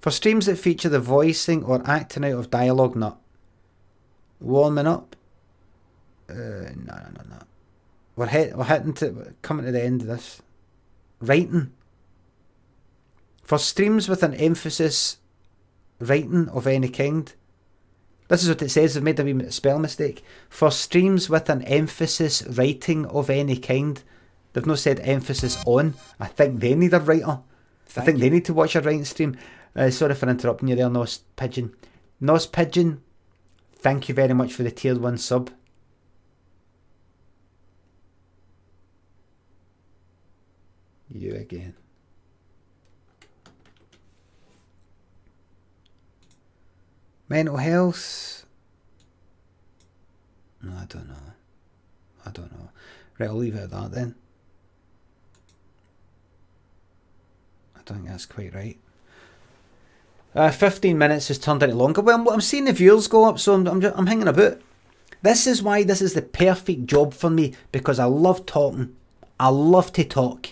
For streams that feature the voicing or acting out of dialogue, no. Warming up, no. We're coming to the end of this. Writing. For streams with an emphasis, writing of any kind. This is what it says. I've made a wee spell mistake. For streams with an emphasis, writing of any kind. They've not said emphasis on. I think they need a writer. I think they need to watch a writing stream. Sorry for interrupting you there, Nos Pigeon. Nos Pigeon, thank you very much for the tier 1 sub. You again. Mental health. No, I don't know. Right, I'll leave it at that then. I don't think that's quite right. 15 minutes has turned into longer. Well, I'm seeing the viewers go up, so I'm hanging about. This is why this is the perfect job for me, because I love talking. I love to talk.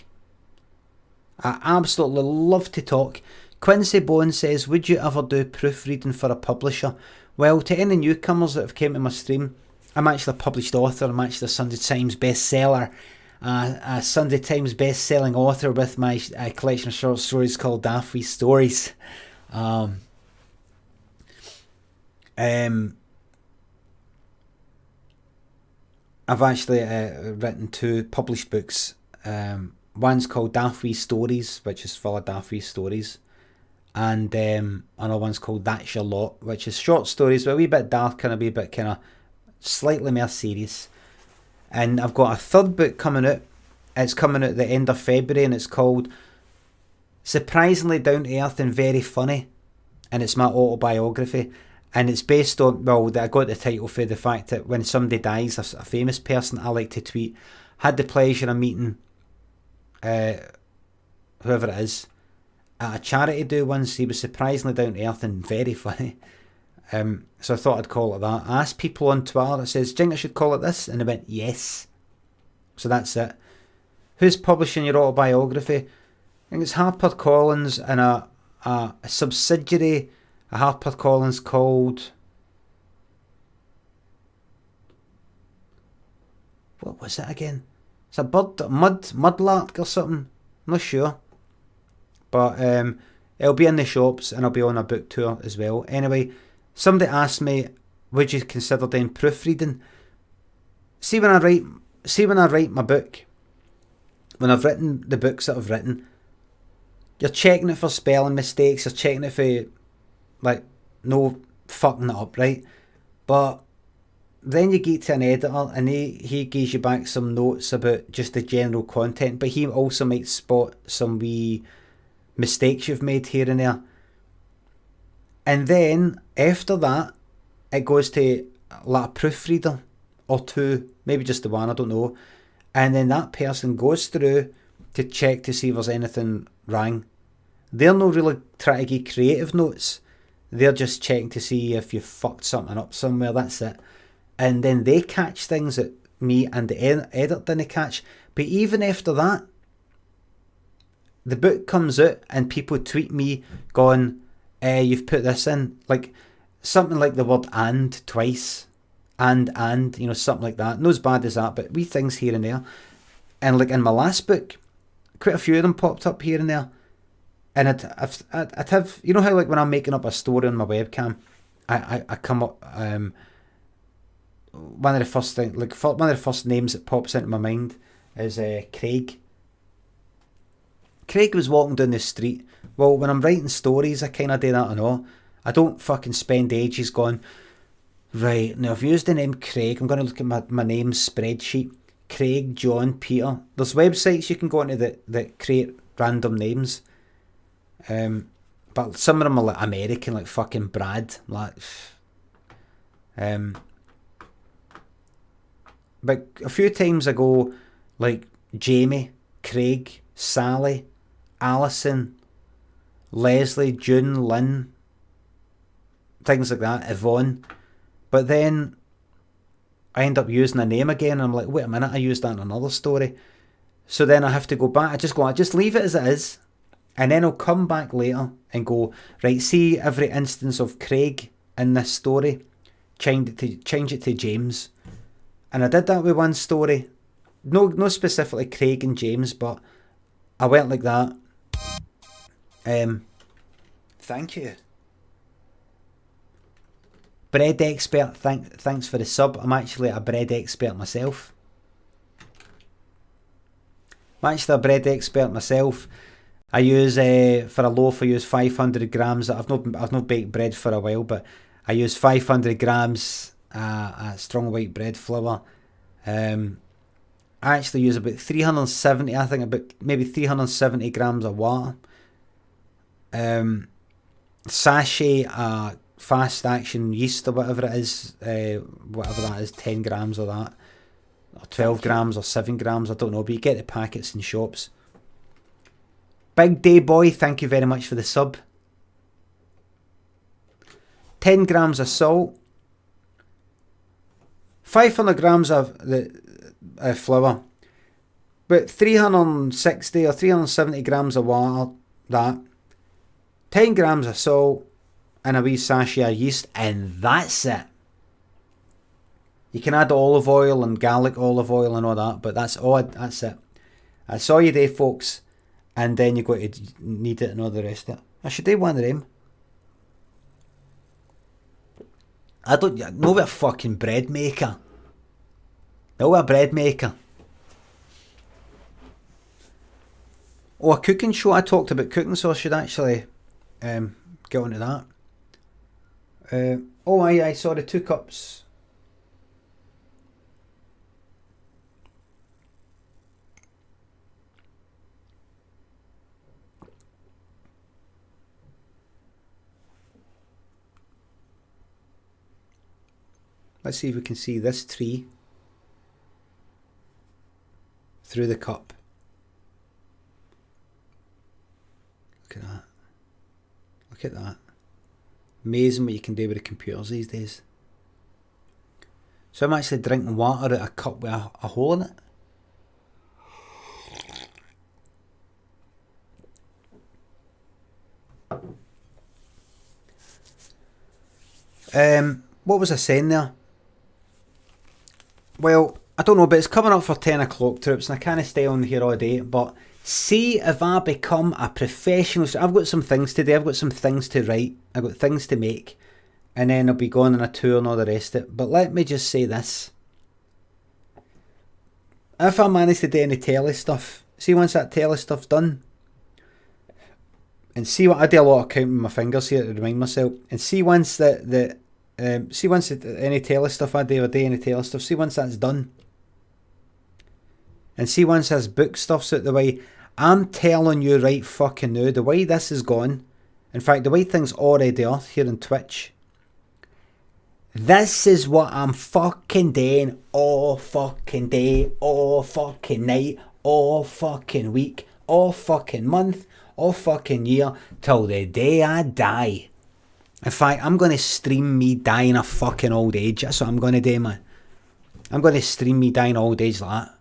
I absolutely love to talk. Quincy Bone says, would you ever do proofreading for a publisher? Well, to any newcomers that have came to my stream, I'm actually a published author. I'm actually a Sunday Times bestseller. A Sunday Times best-selling author with my collection of short stories called Daffy Stories. I've actually written 2 published books. One's called Daffy Stories, which is full of Daffy stories. and another one's called That's Your Lot, which is short stories, but a wee bit darker and a wee bit kind of slightly more serious. And I've got a third book coming out. It's coming out at the end of February, and it's called Surprisingly Down to Earth and Very Funny, and it's my autobiography. And it's based on, well, I got the title for the fact that when somebody dies, a famous person, I like to tweet, had the pleasure of meeting whoever it is at a charity do once. He was surprisingly down to earth and very funny. So I thought I'd call it that. I asked people on Twitter, it says, do you think I should call it this? And they went, yes. So that's it. Who's publishing your autobiography? I think it's HarperCollins and a subsidiary of HarperCollins called... What was it again? It's a Mudlark or something. I'm not sure. But it'll be in the shops and I'll be on a book tour as well. Anyway, somebody asked me, would you consider doing proofreading? See when I write my book, when I've written the books that I've written, you're checking it for spelling mistakes, you're checking it for like no fucking it up, right? But then you get to an editor and he gives you back some notes about just the general content, but he also might spot some wee mistakes you've made here and there. And then after that, it goes to like a proofreader or two, maybe just the one, I don't know. And then that person goes through to check to see if there's anything wrong. They're not really trying to give creative notes. They're just checking to see if you fucked something up somewhere, that's it. And then they catch things that me and the editor didn't catch. But even after that, the book comes out and people tweet me going, you've put this in. Like, something like the word and twice. And, you know, something like that. Not as bad as that, but wee things here and there. And like in my last book, quite a few of them popped up here and there. And I'd have, you know how like when I'm making up a story on my webcam, I come up, one of the first names that pops into my mind is Craig. Craig was walking down the street. Well, when I'm writing stories, I kind of do that and all. I don't fucking spend ages going, right, now I've used the name Craig, I'm going to look at my name spreadsheet. Craig, John, Peter. There's websites you can go into that create random names. But some of them are like American, like fucking Brad. Like, but a few times I go like Jamie, Craig, Sally, Alison, Leslie, June, Lynn, things like that, Yvonne. But then I end up using a name again and I'm like, wait a minute, I used that in another story. So then I have to go back. I just leave it as it is. And then I'll come back later and go, right, see every instance of Craig in this story, change it to James. And I did that with one story. No specifically Craig and James, but I went like that. Thank you. Bread expert, thanks for the sub. I'm actually a bread expert myself. I use, for a loaf, I use 500 grams. I've not baked bread for a while, but I use 500 grams strong white bread flour. I actually use about 370 grams of water. Sachet fast action yeast or whatever it is, whatever that is, 10 grams of that, or 12 grams or 7 grams, I don't know, but you get the packets in shops. Big Day Boy, thank you very much for the sub. 10 grams of salt, 500 grams of the flour, but 360 or 370 grams of water, that, 10 grams of salt, and a wee sachet of yeast, and that's it. You can add olive oil and garlic olive oil and all that, but that's it. That's all you do, folks. And then you're going to need it and all the rest of it. I should do one of them. I don't know a fucking bread maker. No, a bread maker. Oh, a cooking show. I talked about cooking, so I should actually get onto that. Oh, I saw the 2 cups. Let's see if we can see this tree through the cup. Look at that. Look at that. Amazing what you can do with the computers these days. So I'm actually drinking water out of a cup with a hole in it. What was I saying there? Well, I don't know, but it's coming up for 10 o'clock, troops, and I can't stay on here all day, but see if I become a professional. I've got some things to do, I've got some things to write, I've got things to make, and then I'll be going on a tour and all the rest of it. But let me just say this. If I manage to do any telly stuff, see once that telly stuff's done, and see what I do a lot of counting my fingers here to remind myself, and see once see once any telly stuff I do, any telly stuff, see once that's done, and see once this book stuff's out the way, I'm telling you right fucking now, the way this is gone, in fact the way things already are here on Twitch, this is what I'm fucking doing all fucking day, all fucking night, all fucking week, all fucking month, all fucking year, till the day I die. In fact, I'm going to stream me dying of fucking old age. That's what I'm going to do, man. I'm going to stream me dying old age like that.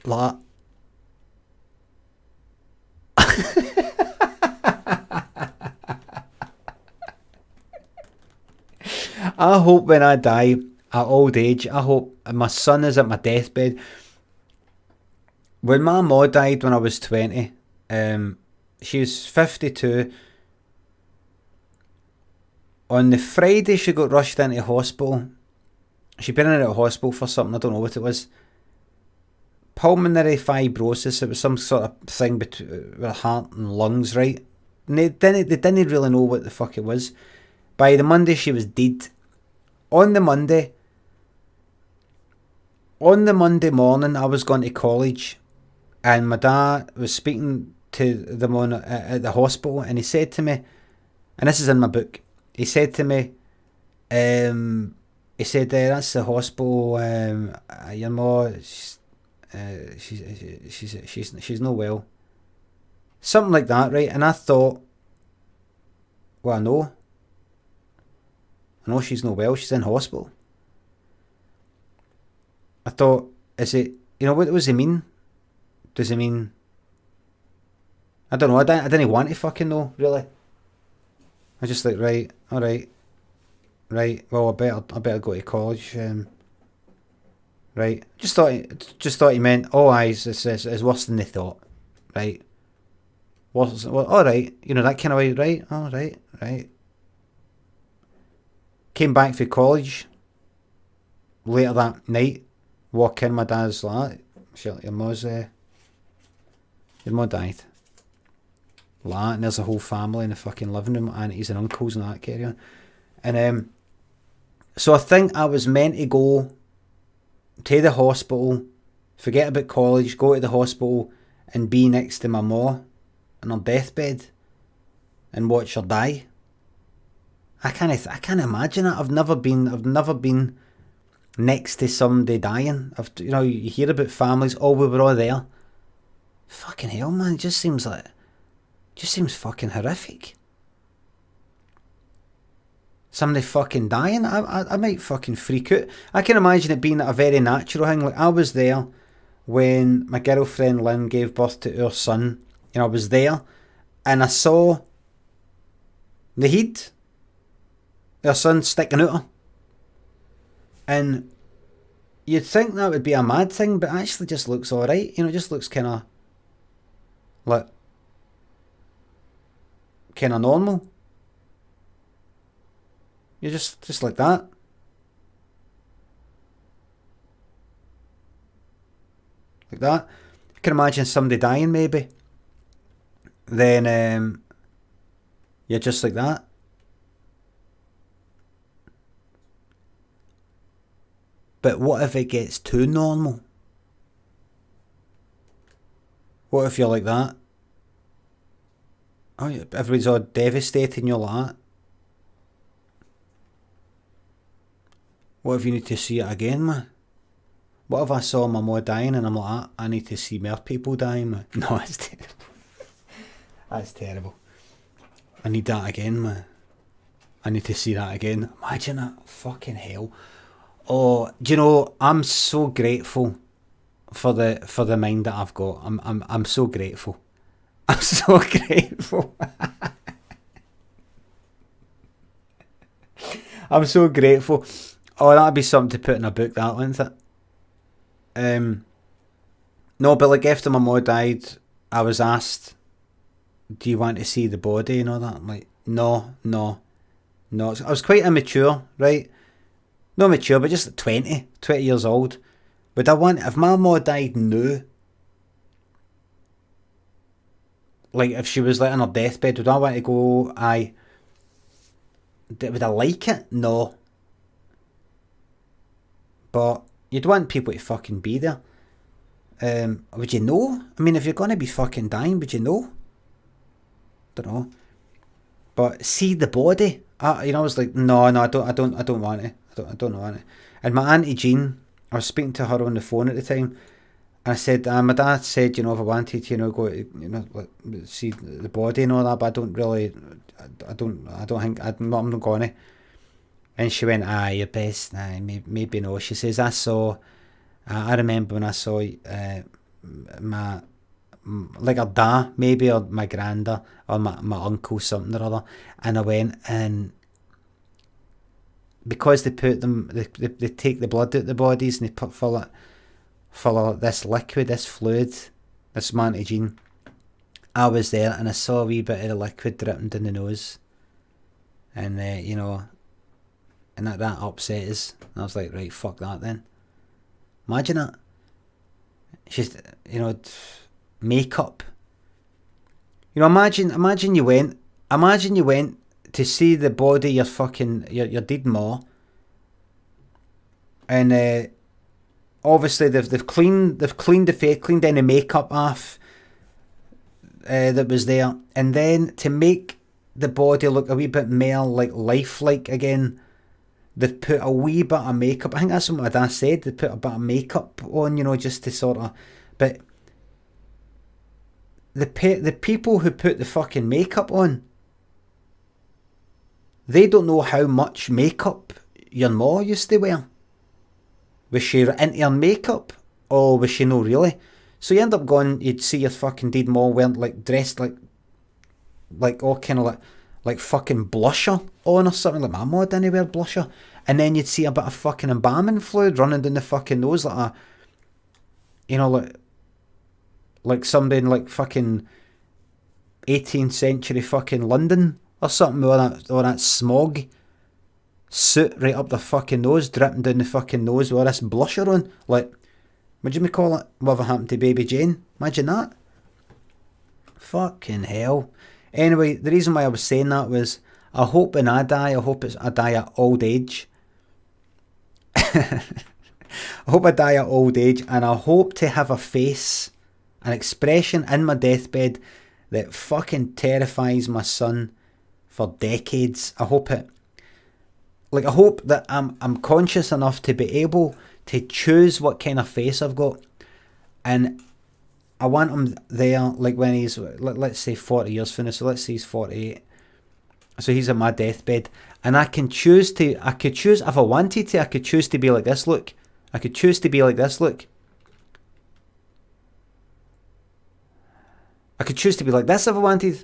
Like I hope when I die at old age, I hope my son is at my deathbed. When my mum died when I was 20, she was 52. On the Friday she got rushed into hospital. She'd been in a hospital for something, I don't know what it was. Pulmonary fibrosis, it was some sort of thing between heart and lungs, right? And they didn't really know what the fuck it was. By the Monday she was dead. On the Monday morning I was going to college, and my dad was speaking to them at the hospital, and he said to me, and this is in my book, he said to me, he said, that's the hospital, your mom, she's no well. Something like that, right? And I thought, well, I know she's no well, she's in hospital. I thought, is it, what does he mean? Does he mean, I don't know, I didn't want to fucking know, really. I just like, right, alright, right, well, I better go to college, right. Just thought he meant, oh, it's worse than they thought, right. Well, alright, that kind of way, right, alright, right. Came back from college later that night, walk in, my dad's like, shit, your mum died. Like, and there's a whole family in the fucking living room, aunties and uncles and that carry on. And so I think I was meant to go to the hospital, forget about college, go to the hospital and be next to my ma on her deathbed and watch her die. I can't imagine it. I've never been next to somebody dying. You hear about families, oh, we were all there. Fucking hell, man, it just seems fucking horrific. Somebody fucking dying, I might fucking freak out. I can imagine it being a very natural thing. Like, I was there when my girlfriend Lynn gave birth to our son, and I was there, and I saw the heat, her son sticking out her. And you'd think that would be a mad thing, but it actually just looks alright. You know, it just looks kind of like kind of normal. You're just like that. Like that. You can imagine somebody dying maybe. Then you're just like that. But what if it gets too normal? What if you're like that? Oh, everybody's all devastated and you're like that. What if you need to see it again, man? What if I saw my mum dying and I'm like, I need to see more people dying, man? No, that's terrible. That's terrible. I need that again, man. I need to see that again. Imagine that. Fucking hell. Oh, do you know, I'm so grateful for the mind that I've got. I'm so grateful. I'm so grateful. I'm so grateful. Oh, that'd be something to put in a book, that, wouldn't it? No, but like after my mum died, I was asked, "Do you want to see the body and all that?" I'm like, no. I was quite immature, right? Not mature, but just 20 years old. Would I want, if my mum died now, like if she was like on her deathbed, would I want to go? Would I like it? No. But you'd want people to fucking be there. Would you know? I mean, if you're gonna be fucking dying, would you know? Don't know. But see the body. I was like, no, I don't want it. I don't want it. And my auntie Jean, I was speaking to her on the phone at the time, and I said, my dad said, if I wanted to, go, like, see the body and all that, but I don't really, I don't think, I'm not gonna. And she went, you're best, maybe no. She says, I remember when I saw my, like her dad, maybe, or my granda, or my uncle, something or other, and I went, and because they put them, they take the blood out the bodies and they put full of this liquid, this fluid, this mantigene. I was there and I saw a wee bit of the liquid dripping down the nose, and and that upset us. And I was like, right, fuck that then. Imagine that. She's, makeup. Imagine you went to see the body of your dead ma, and obviously they've cleaned the face, cleaned any makeup off that was there, and then to make the body look a wee bit more like lifelike again, they've put a wee bit of makeup. I think that's what my dad said. They put a bit of makeup on, just to sort of, but the people who put the fucking makeup on, they don't know how much makeup your ma used to wear. Was she into her makeup, or was she no really? So you end up going, you'd see your fucking dead ma wearing, like, dressed like all kind of like fucking blusher on or something. Like my ma didn't wear blusher. And then you'd see a bit of fucking embalming fluid running down the fucking nose, like like somebody in like fucking 18th century fucking London or something, or that smog soot right up the fucking nose, dripping down the fucking nose with all this blusher on. Like, what do you call it? Whatever happened to Baby Jane? Imagine that. Fucking hell. Anyway, the reason why I was saying that was, I hope when I die, I die at old age. I hope I die at old age, and I hope to have a face, an expression in my deathbed that fucking terrifies my son for decades. I hope that I'm conscious enough to be able to choose what kind of face I've got, and I want him there, like when he's, let's say 40 years from now, so let's say he's 48, so he's at my deathbed, and I could choose if I wanted to, I could choose to be like this look. I could choose to be like this look. I could choose to be like this if I wanted.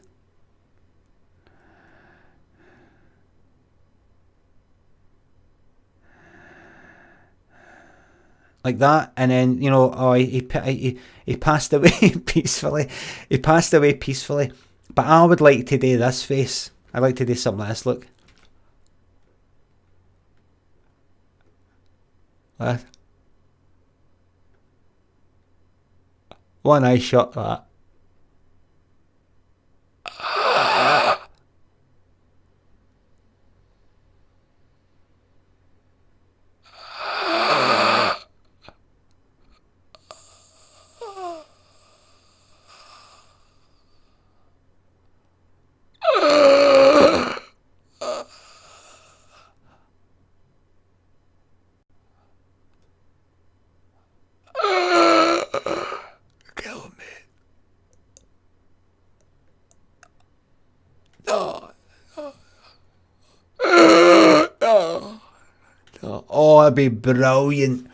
like that, and then, you know, oh, he passed away peacefully. He passed away peacefully. But I would like to do this face. I'd like to do something like this. Look. That. One eye shot, that. Kill me. Oh, it'd be brilliant.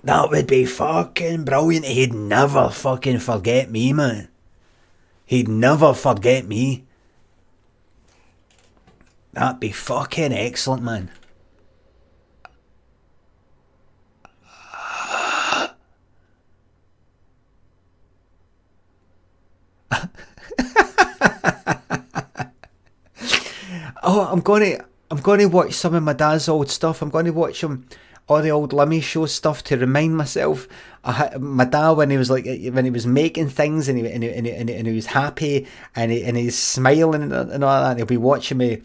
That would be fucking brilliant. He'd never fucking forget me, man. He'd never forget me. That'd be fucking excellent, man. Oh, I'm gonna watch some of my dad's old stuff. I'm gonna watch all the old Limmy show stuff to remind myself. My dad, when he was making things, and he was happy, and he's smiling and all that. And he'll be watching me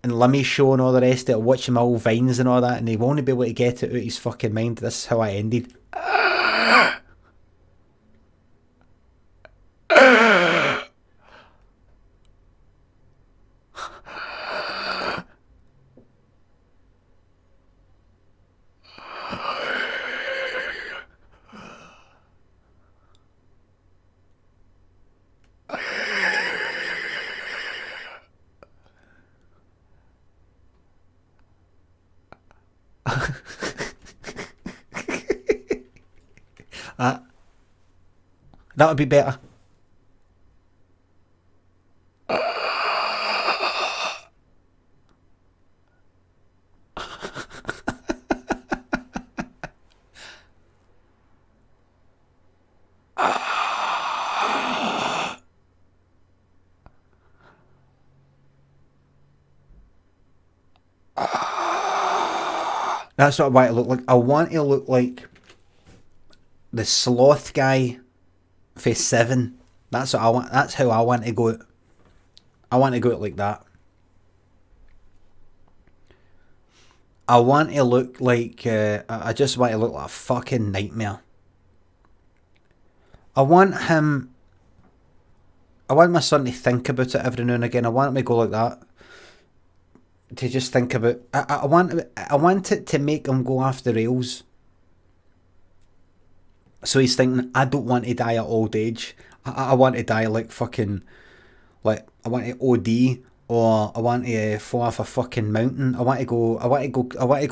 and Limmy show and all the rest of it, watching my old vines and all that, and he won't be able to get it out of his fucking mind. This is how I ended. That would be better. That's what I want to look like. I want to look like the sloth guy for Seven. That's what I want. That's how I want to go out. I want to go out like that. I want to look like. I just want to look like a fucking nightmare. I want him. I want my son to think about it every now and again. I want him to go like that. To just think about. I want it to make him go off the rails. So he's thinking, I don't want to die at old age. I want to die like fucking, like I want to OD, or I want to fall off a fucking mountain. I want to go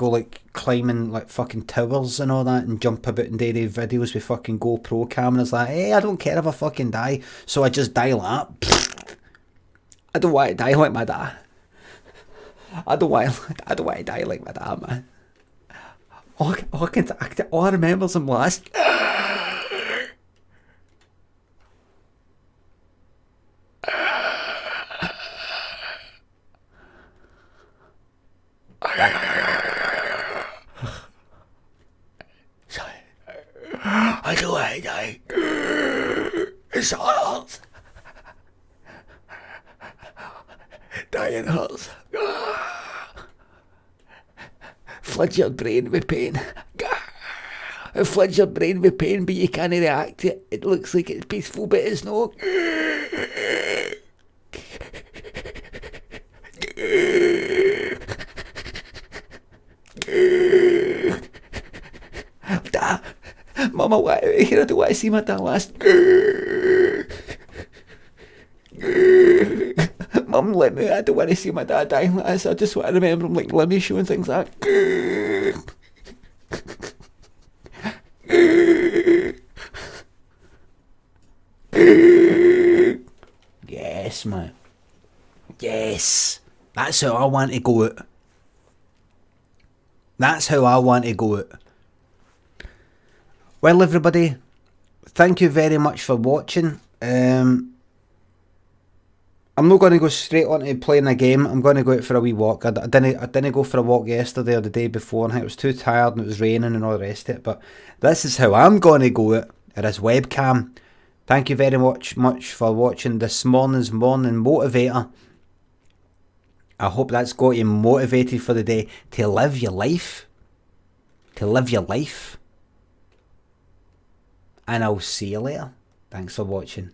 like climbing like fucking towers and all that, and jump about and do videos with fucking GoPro cameras. Like, hey, I don't care if I fucking die. So I just die like that. I don't want to die like my dad. I don't want to die like my dad, man. All I remember is him last. I don't want to die. It's hard. Dying hurts. Floods your brain with pain. It floods your brain with pain, but you can't react to it. It looks like it's peaceful, but it's not. Dad, Mama, why are you here? I don't want to see my dad last. Mum, let me. I don't want to see my dad dying like this. I just want to remember him like Limmy show and things like that. Yes, man. Yes. That's how I want to go out. That's how I want to go out. Well, everybody, thank you very much for watching. I'm not going to go straight on to playing a game. I'm going to go out for a wee walk. I didn't go for a walk yesterday or the day before. I think I was too tired and it was raining and all the rest of it. But this is how I'm going to go out at this webcam. Thank you very much for watching this morning's morning motivator. I hope that's got you motivated for the day to live your life. And I'll see you later. Thanks for watching.